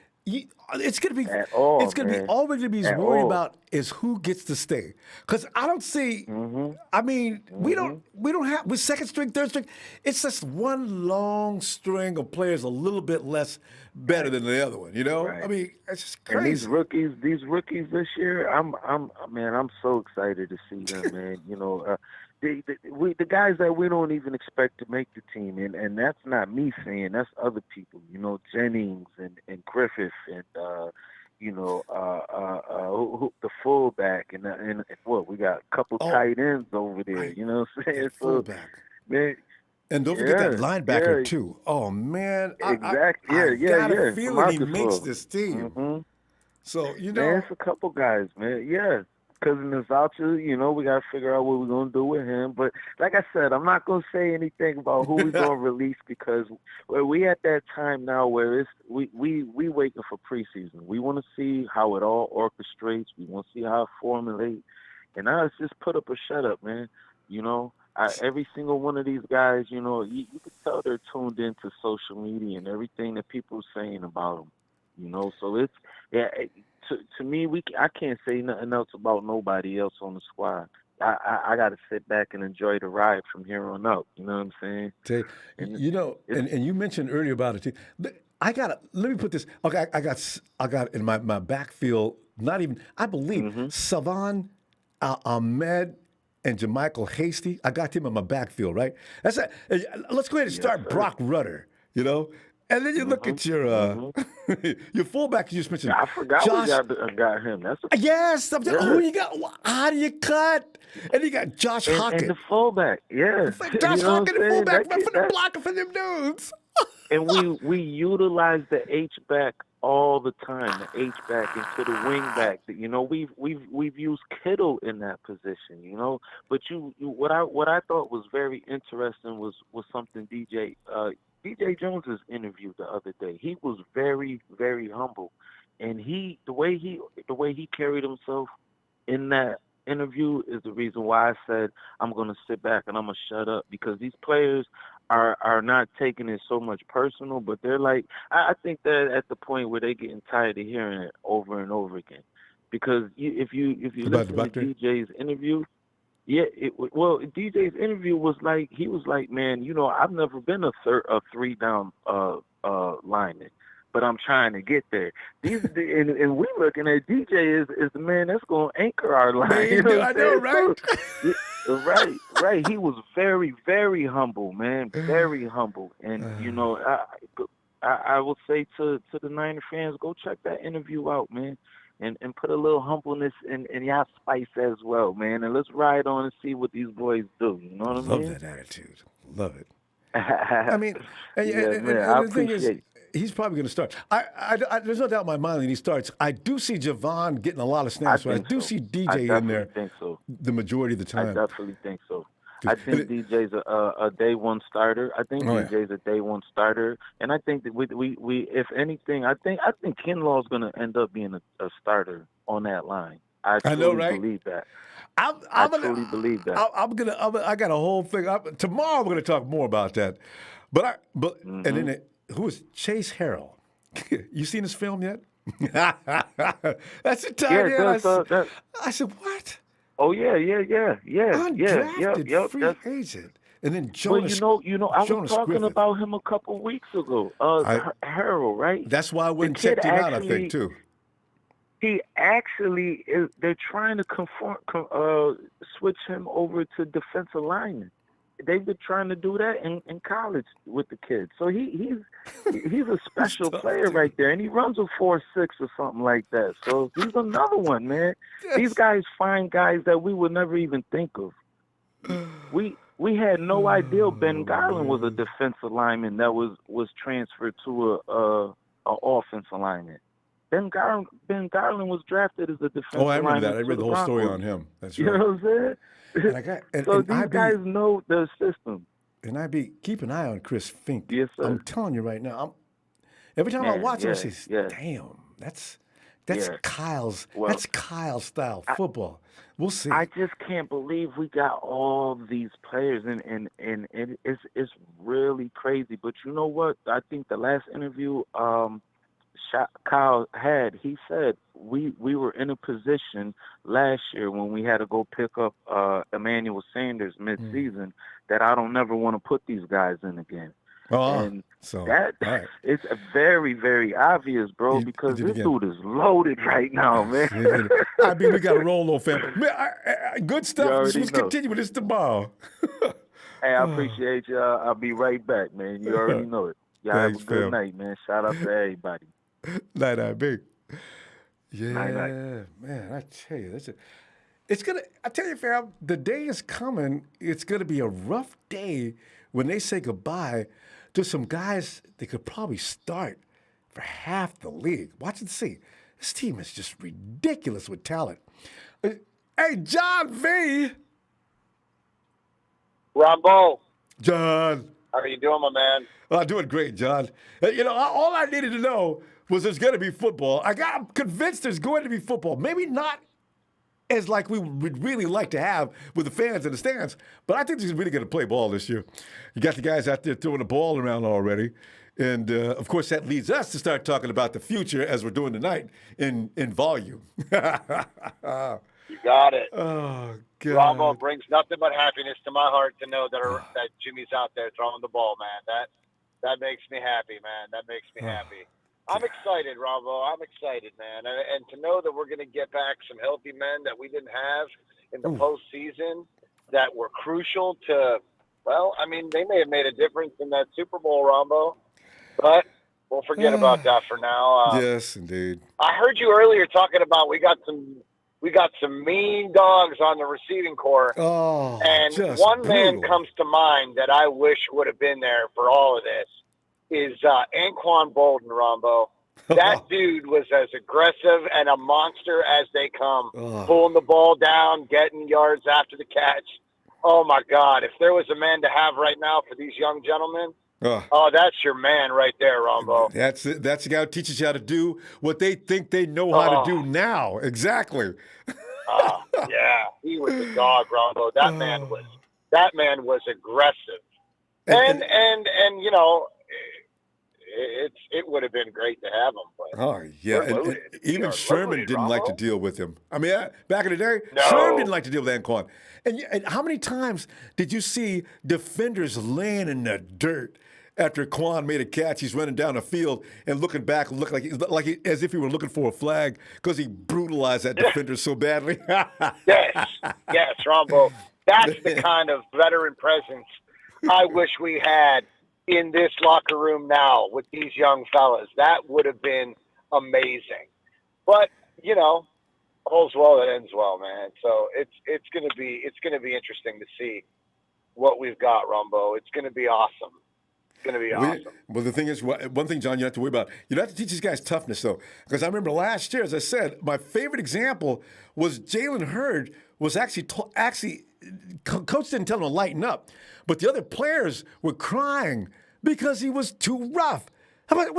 It's gonna be At all, it's gonna be man. all we're gonna be At worried all. about is who gets to stay. Because I don't see. I mean, we don't have with second string, third string. It's just one long string of players a little bit less better than the other one. Right. I mean, it's just And crazy. these rookies this year, I'm so excited to see them, man. The guys that we don't even expect to make the team, and that's not me saying, that's other people. Jennings and Griffith and the fullback and what we got a couple tight ends over there. Right. You know what I'm saying? Fullback. Man, And don't forget that linebacker too. Oh man, exactly. I got a From feeling he makes Arkansas. this team. So Man, it's a couple guys, man. Yeah. Cousin is out to, we got to figure out what we're going to do with him. But like I said, I'm not going to say anything about who we're going to release because we at that time now where we waiting for preseason. We want to see how it all orchestrates. We want to see how it formulates. And now it's just put up or shut up, man. Every single one of these guys, you can tell they're tuned into social media and everything that people are saying about them. So it's to me, I can't say nothing else about nobody else on the squad. I got to sit back and enjoy the ride from here on out. You know what I'm saying? And you mentioned earlier about it too. Let me put this. Okay, I got in my backfield. Not even I believe Savan Ahmed and JaMychal Hasty. I got him in my backfield, right? Let's go ahead and start Brock Rudder. And then you look at your your fullback you just mentioned. I forgot Josh, we got him. Yes. Who you got? How do you cut? And you got Josh Hockett. And the fullback, yeah. Josh Hockett, the fullback, roughing the blocker for them dudes. And we utilize the H back all the time, the H back into the wing back. You know, we've used Kittle in that position. You know, but what I thought was very interesting was something DJ Jones's interview the other day. He was very, very humble, and the way he carried himself in that interview is the reason why I said I'm going to sit back and I'm going to shut up, because these players are not taking it so much personal, but they're like, I think they're at the point where they're getting tired of hearing it over and over again. Because if you listen to DJ's interview, DJ's interview was like, he was like, man, you know, I've never been a 3-down lineman, but I'm trying to get there. And we looking at DJ is the man that's going to anchor our line. Man, you know I know, right? Right. He was very, very humble, man, very humble. And you know, I will say to the Niner fans, go check that interview out, man, and put a little humbleness in y'all spice as well, man. And let's ride on and see what these boys do. You know what I mean? Love that attitude. Love it. I mean, and I the thing is, appreciate. he's probably going to start. There's no doubt in my mind that he starts. I do see Javon getting a lot of snaps, but I do see DJ in there. Think so. The majority of the time. I definitely think so. I think DJ's a day one starter. I think DJ's a day one starter, and I think that we if anything, I think Kinlaw's going to end up being a starter on that line. I truly believe that. I truly believe that. I got a whole thing. Tomorrow we're gonna talk more about that. But and then who is Chase Harrell? You seen this film yet? That's the time. Yeah, I said, what? Oh yeah. Undrafted free agent. And then Jonas. Well, I was talking about him a couple weeks ago. Harrell, right? That's why I went and checked him out, I think, too. He actually is. They're trying to switch him over to defensive lineman. They've been trying to do that in college with the kids. So he's a special player right there, and he runs a 4.6 or something like that. So he's another one, man. These guys find guys that we would never even think of. We had no idea Ben Garland was a defensive lineman that was transferred to a offensive lineman. Ben Garland was drafted as a defensive lineman. Oh, I remember that. I read the whole story on him. That's right. You know what I'm saying? So these guys know the system. And keep an eye on Chris Fink. Yes, sir. I'm telling you right now. Every time I watch him, I say, damn, that's Kyle's style football. We'll see. I just can't believe we got all these players, and it's really crazy. But you know what? I think the last interview Kyle had, he said we were in a position last year when we had to go pick up Emmanuel Sanders mid-season that I don't never want to put these guys in again. And it's very, very obvious, bro, because this dude is loaded right now, man. I mean, we got to roll, though, fam. Man, good stuff. Let's continue with this tomorrow. Hey, I appreciate you. I'll be right back, man. You already know it. Y'all have a good night, man. Shout out to everybody. Night, big. Yeah, night. Man, I tell you, I tell you, fam, the day is coming. It's gonna be a rough day when they say goodbye to some guys that could probably start for half the league. Watch and see. This team is just ridiculous with talent. Hey, John V. Ronbo. John. How are you doing, my man? I'm doing great, John. All I needed to know was there's going to be football. I'm convinced there's going to be football. Maybe not as like we would really like to have with the fans in the stands, but I think they're really going to play ball this year. You got the guys out there throwing the ball around already. And, of course, that leads us to start talking about the future as we're doing tonight in volume. You got it. Oh, God. Ronbo brings nothing but happiness to my heart to know that Jimmy's out there throwing the ball, man. That makes me happy, man. That makes me happy. I'm excited, Ronbo. I'm excited, man. And to know that we're going to get back some healthy men that we didn't have in the postseason that were crucial to, well, I mean, they may have made a difference in that Super Bowl, Ronbo, but we'll forget about that for now. Yes, indeed. I heard you earlier talking about we got some mean dogs on the receiving corps. Oh, and just one brutal. man comes to mind that I wish would have been there for all of this. is Anquan Bolden, Rombo. That dude was as aggressive and a monster as they come, pulling the ball down, getting yards after the catch. Oh, my God. If there was a man to have right now for these young gentlemen, that's your man right there, Rombo. That's it. That's the guy who teaches you how to do what they think they know how to do now. Exactly. Yeah, he was a dog, Rombo. That man was aggressive. And you know, it would have been great to have him, but and even Sherman didn't like to deal with him. I mean, back in the day, No. Sherman didn't like to deal with Anquan. And how many times did you see defenders laying in the dirt after Quan made a catch? He's running down the field and looking back, as if he were looking for a flag because he brutalized that defender so badly. yes, Rombo. That's the kind of veteran presence I wish we had in this locker room now with these young fellas. That would have been amazing. But, you know, all's well that ends well, man. So it's gonna be interesting to see what we've got, Ronbo. It's gonna be awesome. It's gonna be awesome. Well, the thing is, one thing, John, you don't have to worry about. You don't have to teach these guys toughness, though, because I remember last year, as I said, my favorite example was Jalen Hurd was actually coach didn't tell him to lighten up, but the other players were crying because he was too rough. How about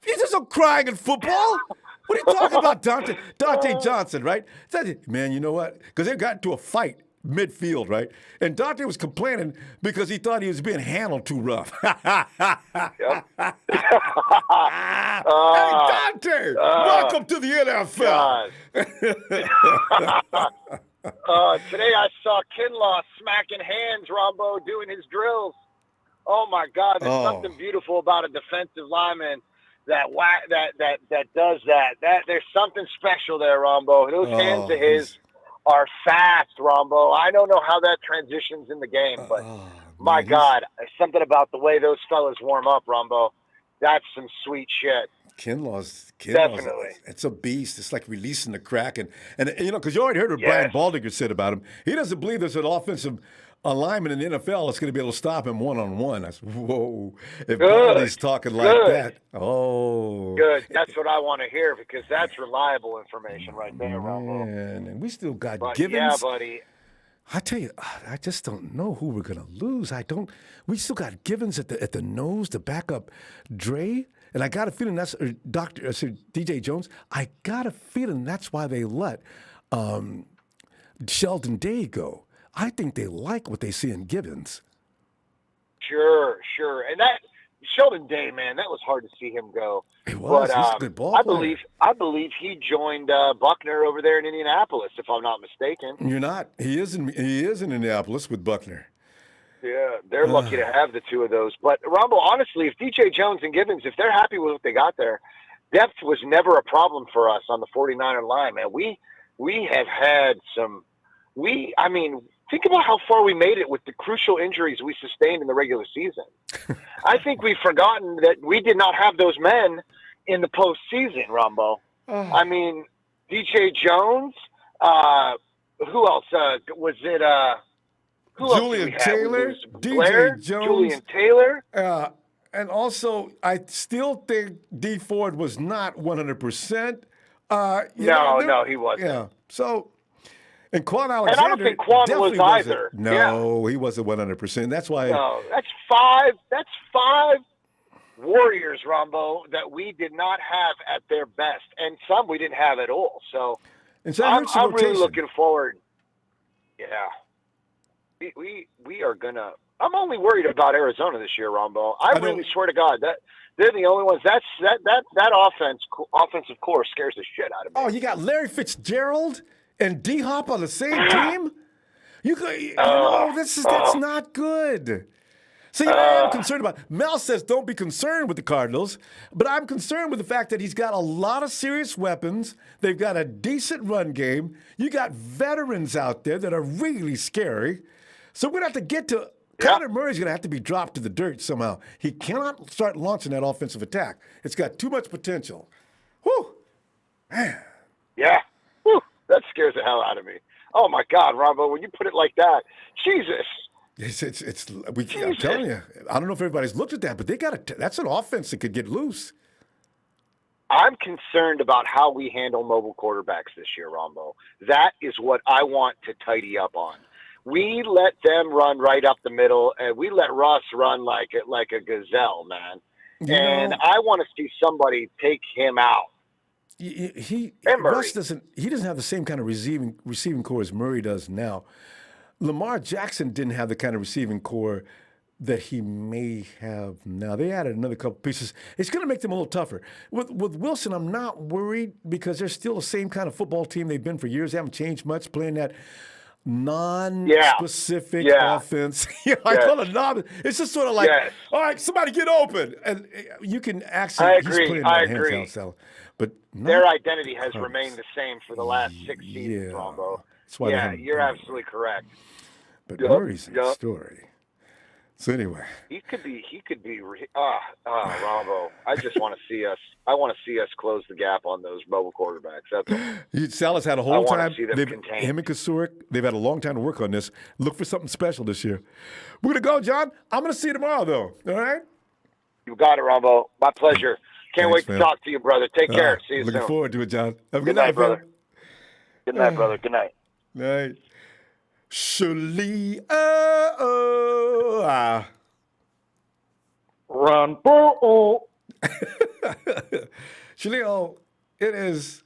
there's no crying in football. What are you talking about, Dante Johnson, right? Man, you know what? Because they got into a fight midfield, right? And Dante was complaining because he thought he was being handled too rough. Hey, Dante, welcome to the NFL. Today I saw Kinlaw smacking hands, Ronbo, doing his drills. Oh my God, there's something beautiful about a defensive lineman that does that. There's something special there, Ronbo. Those hands of his are fast, Ronbo. I don't know how that transitions in the game, but my God, something about the way those fellas warm up, Ronbo. That's some sweet shit. Kinlaw's Definitely. It's a beast. It's like releasing the crack. And you know, because you already heard what Brian Baldinger said about him. He doesn't believe there's an offensive alignment in the NFL that's going to be able to stop him one-on-one. I said, whoa. If Baldy's talking like that, Good. That's what I want to hear because that's reliable information right there, Ronbo. Man, and we still got Givens. Yeah, buddy. I tell you, I just don't know who we're going to lose. We still got Givens at the nose to back up Dre. And I got a feeling that's DJ Jones. I got a feeling that's why they let Sheldon Day go. I think they like what they see in Givens. Sure. And that Sheldon Day, man, that was hard to see him go. It was. He's a good ball player. I believe he joined Buckner over there in Indianapolis, if I'm not mistaken. You're not. He is in Indianapolis with Buckner. Yeah, they're lucky to have the two of those. But, Rumble, honestly, if DJ Jones and Givens, if they're happy with what they got there, depth was never a problem for us on the 49er line, man. We have had some think about how far we made it with the crucial injuries we sustained in the regular season. I think we've forgotten that we did not have those men in the postseason, Rumbo. I mean, DJ Jones, who else? Was it Julian Taylor, Blair, DJ Jones, Julian Taylor, and also I still think D Ford was not 100%. No, he wasn't. Yeah, so and Quan Alexander, and I don't think Quan was either. No, he wasn't 100%. That's why. No, that's five Warriors, Rombo, that we did not have at their best, and some we didn't have at all. So I'm really looking forward. Yeah. We are gonna. I'm only worried about Arizona this year, Rombo. I really swear to God that they're the only ones. That offensive core scares the shit out of me. Oh, you got Larry Fitzgerald and D Hop on the same team. That's not good. See, I am concerned about. Mel says don't be concerned with the Cardinals, but I'm concerned with the fact that he's got a lot of serious weapons. They've got a decent run game. You got veterans out there that are really scary. So we're going to have to get to Kyler Murray's going to have to be dropped to the dirt somehow. He cannot start launching that offensive attack. It's got too much potential. Whew. Man. Yeah. Whew. That scares the hell out of me. Oh, my God, Rombo, when you put it like that, Jesus. I'm telling you, I don't know if everybody's looked at that, but that's an offense that could get loose. I'm concerned about how we handle mobile quarterbacks this year, Ronbo. That is what I want to tidy up on. We let them run right up the middle, and we let Russ run like a gazelle, man. I want to see somebody take him out. Russ doesn't have the same kind of receiving core as Murray does now. Lamar Jackson didn't have the kind of receiving core that he may have now. They added another couple pieces. It's going to make them a little tougher. With Wilson, I'm not worried because they're still the same kind of football team they've been for years. They haven't changed much, playing that non-specific offense. I call it non. It's just sort of like, all right, somebody get open, and you can actually. I agree. But their identity has remained the same for the last 6 seasons, Ronbo. You're absolutely correct. But Murray's a story. So anyway, he could be. Ronbo. I just want to see us. I want to see us close the gap on those mobile quarterbacks. That's all. Salah's had a whole time. Him and Kasurik, they've had a long time to work on this. Look for something special this year. We're gonna go, John. I'm gonna see you tomorrow, though. All right. You got it, Ronbo. My pleasure. Can't wait to talk to you, brother. Take care. See you soon. Looking forward to it, John. Have a good night, brother. Good night, brother. Good night. Night. Surely, Ronbo. Shalil, it is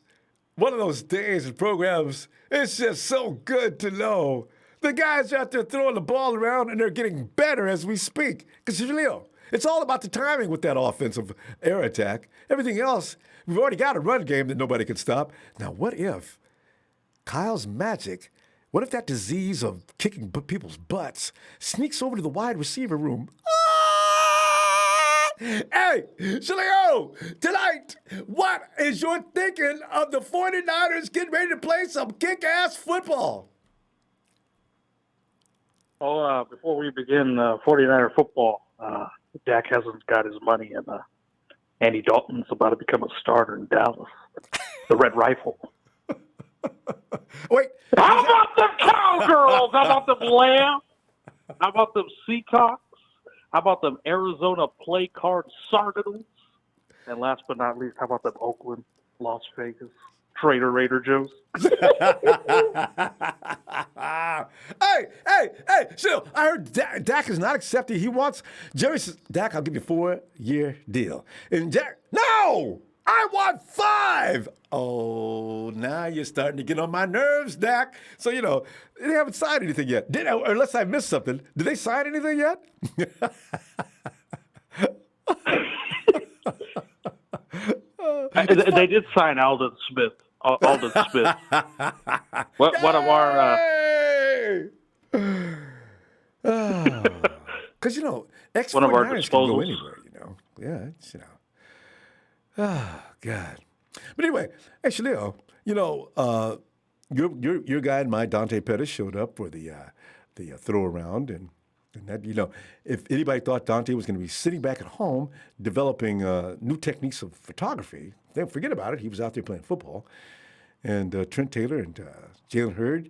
one of those days and programs. It's just so good to know the guys out there throwing the ball around, and they're getting better as we speak. Because Shalil, it's all about the timing with that offensive air attack. Everything else, we've already got a run game that nobody can stop. Now, what if Kyle's magic? What if that disease of kicking people's butts sneaks over to the wide receiver room? Hey, Shalio, tonight, what is your thinking of the 49ers getting ready to play some kick-ass football? Before we begin 49er football, Dak hasn't got his money, and Andy Dalton's about to become a starter in Dallas. The Red Rifle. Wait. How about them Cowgirls? How about them Lambs? How about them Seahawks? How about them Arizona play card Cardinals? And last but not least, how about them Oakland, Las Vegas, Raider Joes? Hey, chill. I heard Dak is not accepting. He wants, Jerry says, Dak, I'll give you a 4-year deal. And Dak, no! I want 5. Oh, now you're starting to get on my nerves, Dak. So, they haven't signed anything yet. Unless I missed something. Did they sign anything yet? They did sign Alden Smith. Alden Smith. One of our... Because, ex-49ers can go anywhere, Yeah, it's, Oh, God. But anyway, hey, Shalil, your guy and my, Dante Pettis, showed up for the throw around. And that, if anybody thought Dante was going to be sitting back at home developing new techniques of photography, then forget about it. He was out there playing football. And Trent Taylor and Jalen Hurd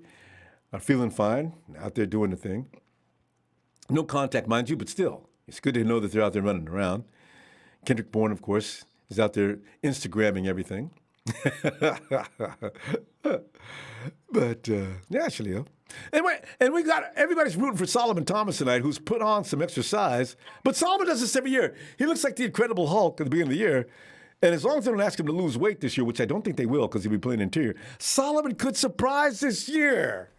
are feeling fine, out there doing the thing. No contact, mind you, but still, it's good to know that they're out there running around. Kendrick Bourne, of course, is out there Instagramming everything. But, yeah, Shalil. And we got, everybody's rooting for Solomon Thomas tonight, who's put on some exercise. But Solomon does this every year. He looks like the Incredible Hulk at the beginning of the year. And as long as they don't ask him to lose weight this year, which I don't think they will because he'll be playing interior, Solomon could surprise this year.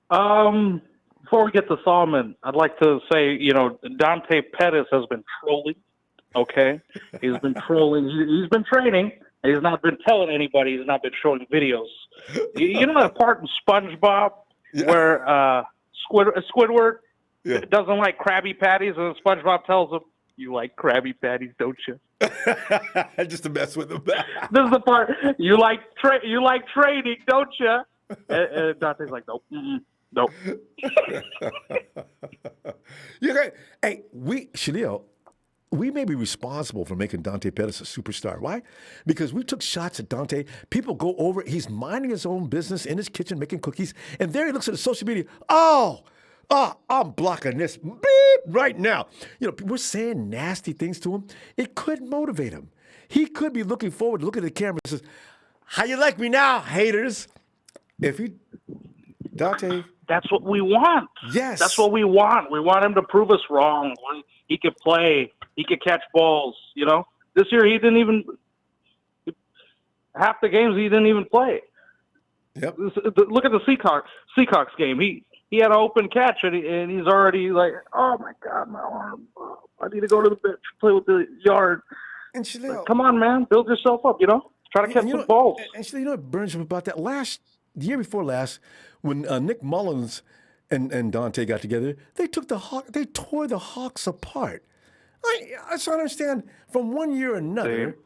Before we get to Solomon, I'd like to say, Dante Pettis has been trolling. Okay, he's been trolling. He's been training. He's not been telling anybody. He's not been showing videos. You know that part in SpongeBob where Squidward doesn't like Krabby Patties, and SpongeBob tells him, "You like Krabby Patties, don't you?" Just to mess with him. This is the part you like training, don't you? And Dante's like, "Nope, nope." Hey, Shalil. we may be responsible for making Dante Pettis a superstar. Why? Because we took shots at Dante. People go over. He's minding his own business in his kitchen making cookies. And there he looks at the social media. I'm blocking this beep right now. We're saying nasty things to him. It could motivate him. He could be looking forward, looking at the camera and says, how you like me now, haters? Dante. That's what we want. Yes. That's what we want. We want him to prove us wrong. He could play. He could catch balls, This year he didn't even – half the games he didn't even play. Yep. Look at the Seahawks game. He had an open catch, and he's already like, oh, my God, my arm. Oh, I need to go to the bench, play with the yard. And Shalil, come on, man. Build yourself up, Try to catch some balls. And Shalil, what burns him about that? The year before last, when Nick Mullins and Dante got together, they tore the Hawks apart. I just don't understand from one year to another,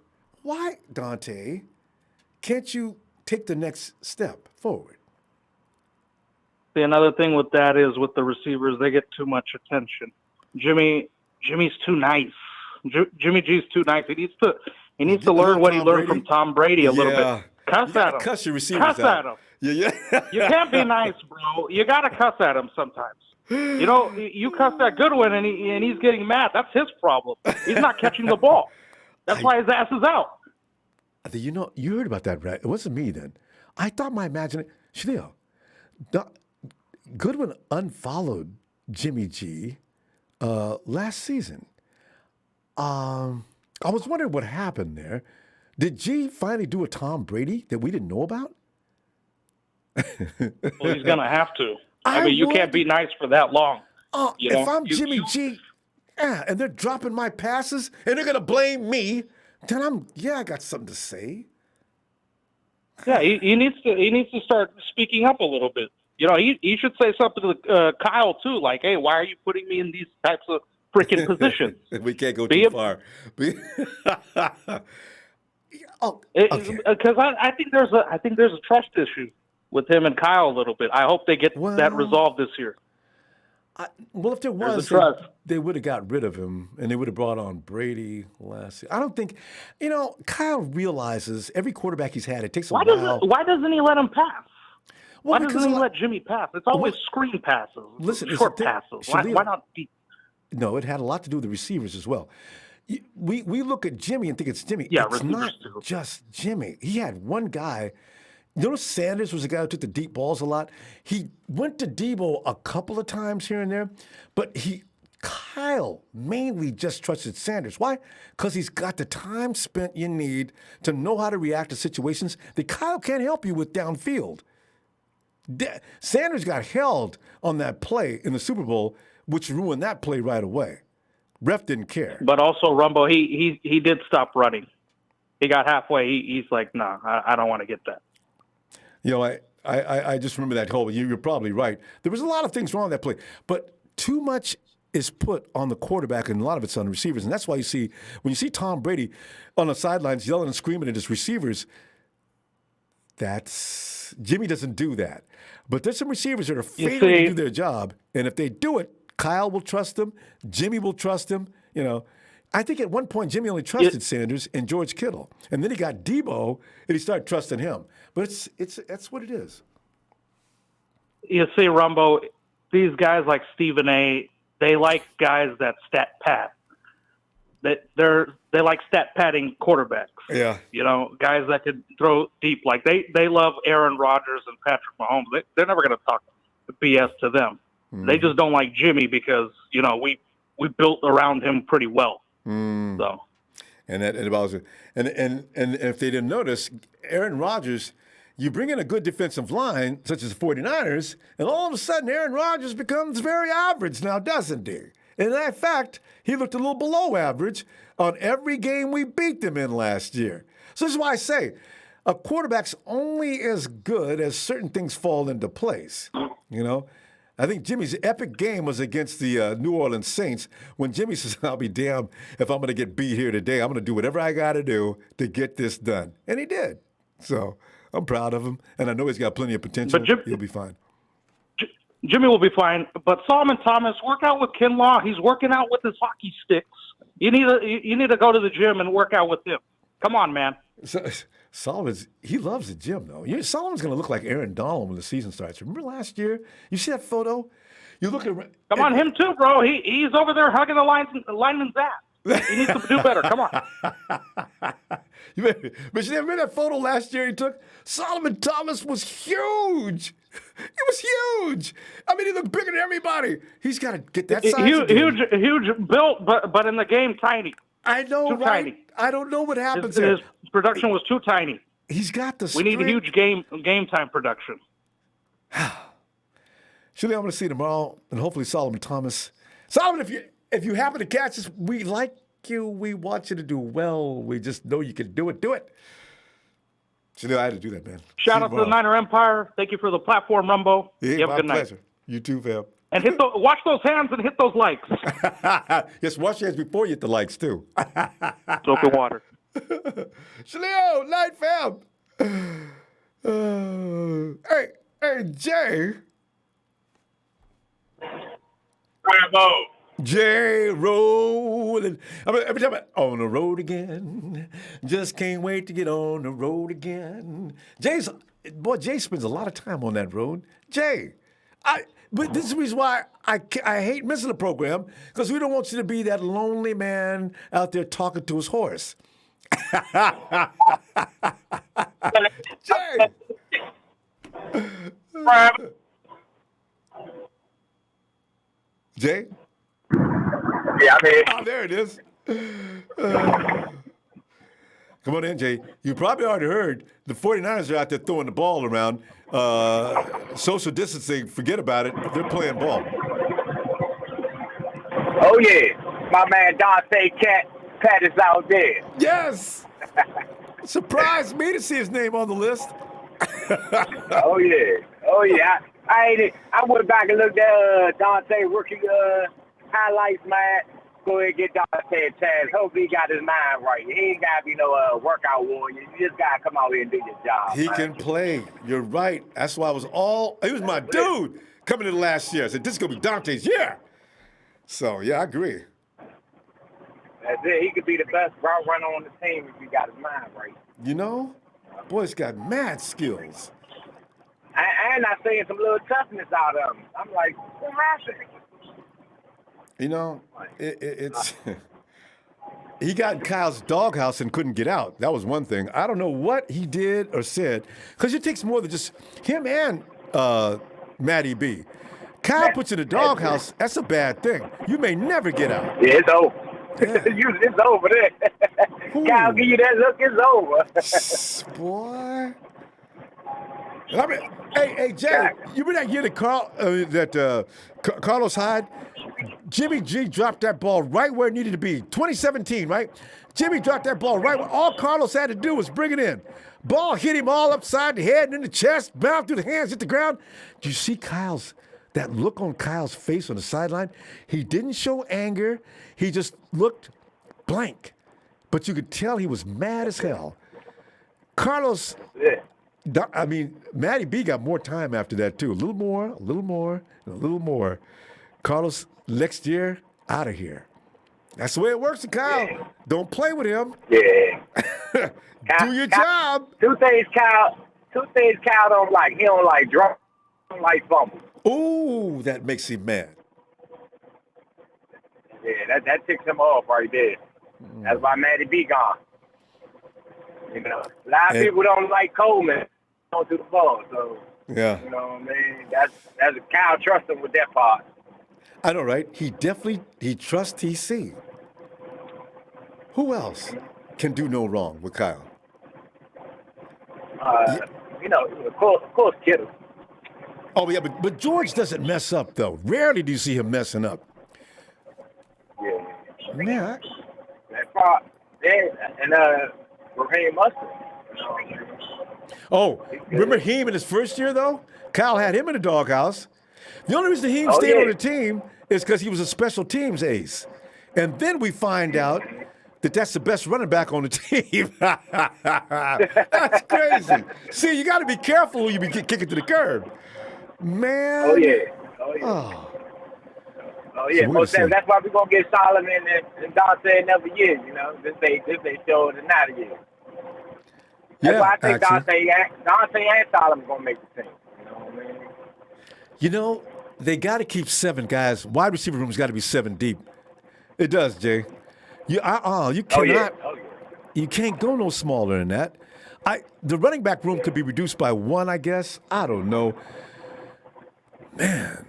why, Dante, can't you take the next step forward? See, another thing with that is with the receivers, they get too much attention. Jimmy's too nice. Jimmy G's too nice. He needs to learn what he learned from Tom Brady a little bit. Cuss at him. Cuss your receivers Cuss out. at him. Yeah. You can't be nice, bro. You got to cuss at him sometimes. You cuss at Goodwin, and he's getting mad. That's his problem. He's not catching the ball. That's why his ass is out. You heard about that, right? It wasn't me then. I thought my imagination. Shalil, Goodwin unfollowed Jimmy G last season. I was wondering what happened there. Did G finally do a Tom Brady that we didn't know about? Well, he's going to have to. I mean, you can't be nice for that long. If I'm Jimmy G, and they're dropping my passes, and they're going to blame me, then I got something to say. Yeah, he needs to start speaking up a little bit. He should say something to Kyle too, like, "Hey, why are you putting me in these types of freaking positions?" We can't go too far. Because I think there's a trust issue with him and Kyle a little bit. I hope they get that resolved this year. If there was, they would have got rid of him, and they would have brought on Brady last year. I don't think, Kyle realizes every quarterback he's had, it takes a while. Why doesn't he let him pass? Why doesn't he let Jimmy pass? It's always screen passes, short passes. Why not deep? No, it had a lot to do with the receivers as well. We look at Jimmy and think it's Jimmy. Yeah, it's not just Jimmy. He had one guy. Sanders was the guy who took the deep balls a lot. He went to Debo a couple of times here and there, but Kyle mainly just trusted Sanders. Why? Because he's got the time spent you need to know how to react to situations that Kyle can't help you with downfield. Sanders got held on that play in the Super Bowl, which ruined that play right away. Ref didn't care. But also, Ronbo, he did stop running. He got halfway. He's like, nah, I don't want to get that. I just remember that whole, you're probably right. There was a lot of things wrong with that play, but too much is put on the quarterback and a lot of it's on the receivers. And that's why when you see Tom Brady on the sidelines yelling and screaming at his receivers, Jimmy doesn't do that. But there's some receivers that are failing to do their job. And if they do it, Kyle will trust them. Jimmy will trust them. I think at one point Jimmy only trusted Sanders and George Kittle, and then he got Debo and he started trusting him. But that's what it is. You see, Ronbo, these guys like Stephen A, they like guys that stat pad. They like stat padding quarterbacks. Yeah. Guys that could throw deep. Like they love Aaron Rodgers and Patrick Mahomes. They're never going to talk BS to them. Mm. They just don't like Jimmy because we built around him pretty well. Mm. So, and if they didn't notice, Aaron Rodgers, you bring in a good defensive line such as the 49ers, and all of a sudden Aaron Rodgers becomes very average now, doesn't he? And in fact, he looked a little below average on every game we beat them in last year. So this is why I say a quarterback's only as good as certain things fall into place. I think Jimmy's epic game was against the New Orleans Saints when Jimmy says, I'll be damned if I'm going to get beat here today. I'm going to do whatever I got to do to get this done. And he did. So I'm proud of him, and I know he's got plenty of potential. He'll be fine. Jimmy will be fine. But Solomon Thomas, work out with Kinlaw. He's working out with his hockey sticks. You need to go to the gym and work out with him. Come on, man. He loves the gym, though. Solomon's going to look like Aaron Donald when the season starts. Remember last year? You see that photo? You look at. Come on, him too, bro. He's over there hugging the lineman's ass. He needs to do better. Come on. But you remember that photo last year he took? Solomon Thomas was huge. He was huge. I mean, he looked bigger than everybody. He's got to get that size. Huge built, but in the game, tiny. I know, too right? Tiny. I don't know what happens there. His production was too tiny. He's got the We need huge game time production. Surely I'm going to see you tomorrow, and hopefully Solomon Thomas. Solomon, if you happen to catch us, we like you. We want you to do well. We just know you can do it. Do it. Surely I had to do that, man. Shout out to the Niner Empire. Thank you for the platform, Ronbo. Yeah, you have a good pleasure. night. You too, fam. And wash those hands and hit those likes. Yes, wash your hands before you hit the likes, too. Soap and water. Shaleo, night, fam. Hey, Jay. Bravo. Jay rolling. Every time on the road again. Just can't wait to get on the road again. Jay spends a lot of time on that road. Jay, but this is the reason why I hate missing the program, because we don't want you to be that lonely man out there talking to his horse. Jay. Jay? Yeah, I'm here. Oh, there it is. Come on in, Jay. You probably already heard the 49ers are out there throwing the ball around. Social distancing, forget about it. They're playing ball. Oh, yeah. My man Dante Pettis out there. Yes. Surprised me to see his name on the list. Oh, yeah. I went back and looked at Dante rookie highlights, man. Go ahead and get Dante a chance. Hope he got his mind right. He ain't got to be no workout warrior. You just got to come out here and do your job. He man. can play. You're right. That's why he was my dude coming in last year. I said, this is going to be Dante's year. So, yeah, I agree. That's it. He could be the best route runner on the team if he got his mind right. You know, boy's got mad skills. And I seen some little toughness out of him. I'm like, what happened? You know, it's he got in Kyle's doghouse and couldn't get out. That was one thing. I don't know what he did or said, because it takes more than just him and Matty B. Kyle puts you in the doghouse. That's a bad thing. You may never get out. Yeah, it's over. Yeah. It's over there. Kyle, give you that look, it's over. Boy. I mean, hey, Jay, you remember that year that Carlos Hyde? Jimmy G dropped that ball right where it needed to be. 2017, right? Jimmy dropped that ball right where all Carlos had to do was bring it in. Ball hit him all upside the head and in the chest, bounced through the hands, hit the ground. Do you see that look on Kyle's face on the sideline? He didn't show anger. He just looked blank. But you could tell he was mad as hell. Carlos... Yeah. I mean, Matty B got more time after that, too. A little more, and a little more. Carlos, next year, out of here. That's the way it works with Kyle. Yeah. Don't play with him. Yeah. Do your job. Two things Kyle don't like. He don't like drop, don't like fumble. Ooh, that makes him mad. Yeah, that ticks him off right there. That's why Matty B gone. You know, a lot of people don't like Coleman on to the ball, so yeah. You know what I mean? That's Kyle trusts him with that part. I know, right? He trusts TC. Who else can do no wrong with Kyle? You know, of course, Kittle. Oh yeah, but George doesn't mess up though. Rarely do you see him messing up. Yeah. Yeah. That part. And Raheem Mustard. Oh, remember Heem in his first year, though? Kyle had him in the doghouse. The only reason Heem stayed on the team is because he was a special teams ace. And then we find out that that's the best running back on the team. That's crazy. See, you got to be careful when you be kicking to the curb. Man. Oh, yeah. Oh, yeah. Oh. Oh, yeah. So Most definitely. That's why we're going to get Solomon and Dante another year, you know. This they show it another year. That's why I think actually. Dante and Solomon going to make the team. You know what I mean? You know, they got to keep 7 guys. Wide receiver room's got to be 7 deep. It does, Jay. You cannot. Oh, yeah. You can't go no smaller than that. The running back room could be reduced by 1, I guess. I don't know. Man.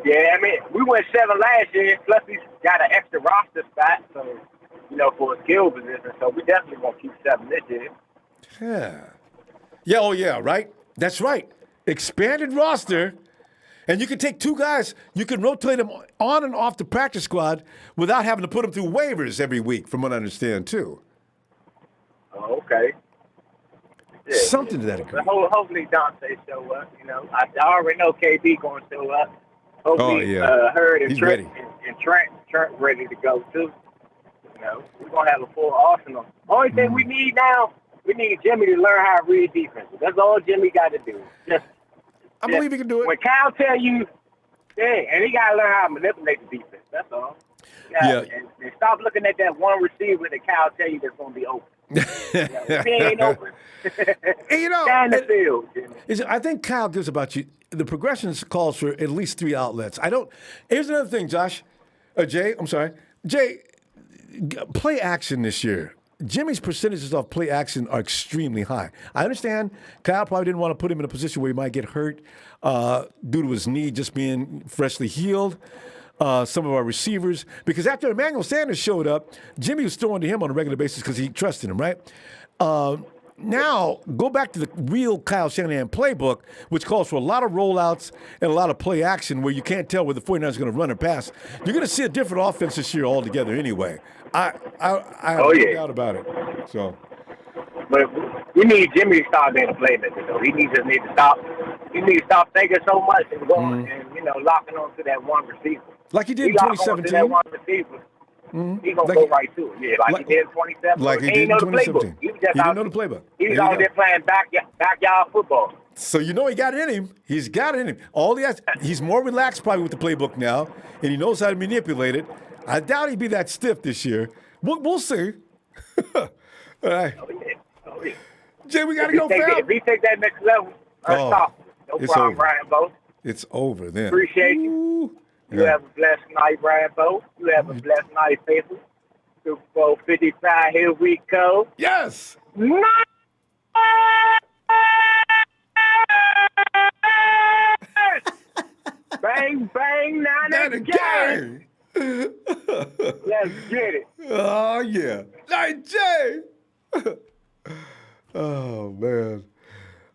Yeah, I mean, we went 7 last year, plus we got an extra roster spot, so, you know, for a skill position. So we definitely going to keep 7 this year. Yeah. Yeah, oh yeah, right? That's right. Expanded roster. And you can take 2 guys, you can rotate them on and off the practice squad without having to put them through waivers every week, from what I understand, too. Oh, okay. Yeah, Something to that degree. But hopefully Dante show up. You know, I already know KB going to show up. Hopefully, Hurd and Trent and Trent ready to go too. You know, we're gonna have a full arsenal. Only thing we need now, we need Jimmy to learn how to read defense. That's all Jimmy got to do. I believe he can do it. When Kyle tell you, and he got to learn how to manipulate the defense. That's all. And stop looking at that one receiver that Kyle tell you that's gonna be open. If he ain't open, stand the field, Jimmy. I think Kyle gives about you. The progression calls for at least 3 outlets. Here's another thing, Jay. I'm sorry, Jay. Play action this year. Jimmy's percentages off play action are extremely high. I understand Kyle probably didn't want to put him in a position where he might get hurt due to his knee just being freshly healed. Some of our receivers, because after Emmanuel Sanders showed up, Jimmy was throwing to him on a regular basis because he trusted him, right? Now, go back to the real Kyle Shanahan playbook, which calls for a lot of rollouts and a lot of play action where you can't tell whether the 49ers are going to run or pass. You're going to see a different offense this year altogether anyway. I have no doubt about it. So, but we need Jimmy to start being a playmaker, though. He needs to stop. He needs to stop thinking so much and going and locking on to that one receiver. Like he did in 2017. That one receiver. He's going to go right to it. Yeah, like he did in 2017. Like he did in 2017. He didn't know the playbook. He was out there playing backyard football. So he got it in him. He's got it in him. He's more relaxed probably with the playbook now, and he knows how to manipulate it. I doubt he'd be that stiff this year. We'll see. All right. Oh, yeah. Jay, we got to go, fam. If he take that next level, no problem, Brian Bo. It's over then. Appreciate you. You have a blessed night, Brian Bo. You have a blessed night, faithful. Super Bowl 55, here we go. Yes! Bang, bang, Niners gang! Let's get it. Oh, yeah. Night, Jay! Oh, man.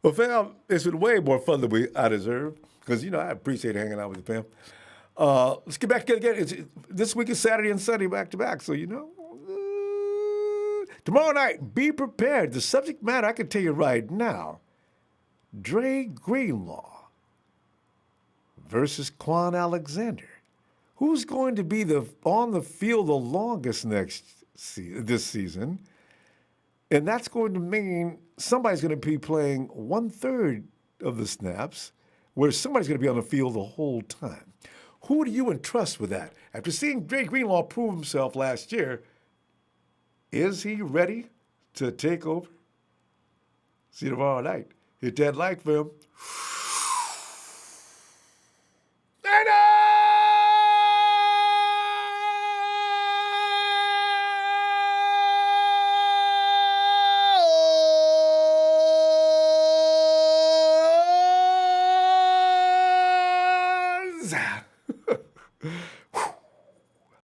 Well, fam, it's been way more fun than I deserve because, I appreciate hanging out with you, fam. Let's get back together again. This week is Saturday and Sunday back-to-back, so, tomorrow night, be prepared. The subject matter, I can tell you right now, Dre Greenlaw versus Quan Alexander. Who's going to be on the field the longest this season? And that's going to mean somebody's going to be playing 1/3 of the snaps, where somebody's going to be on the field the whole time. Who do you entrust with that? After seeing Dre Greenlaw prove himself last year, is he ready to take over? See you tomorrow night. Hit that like, fam. Later!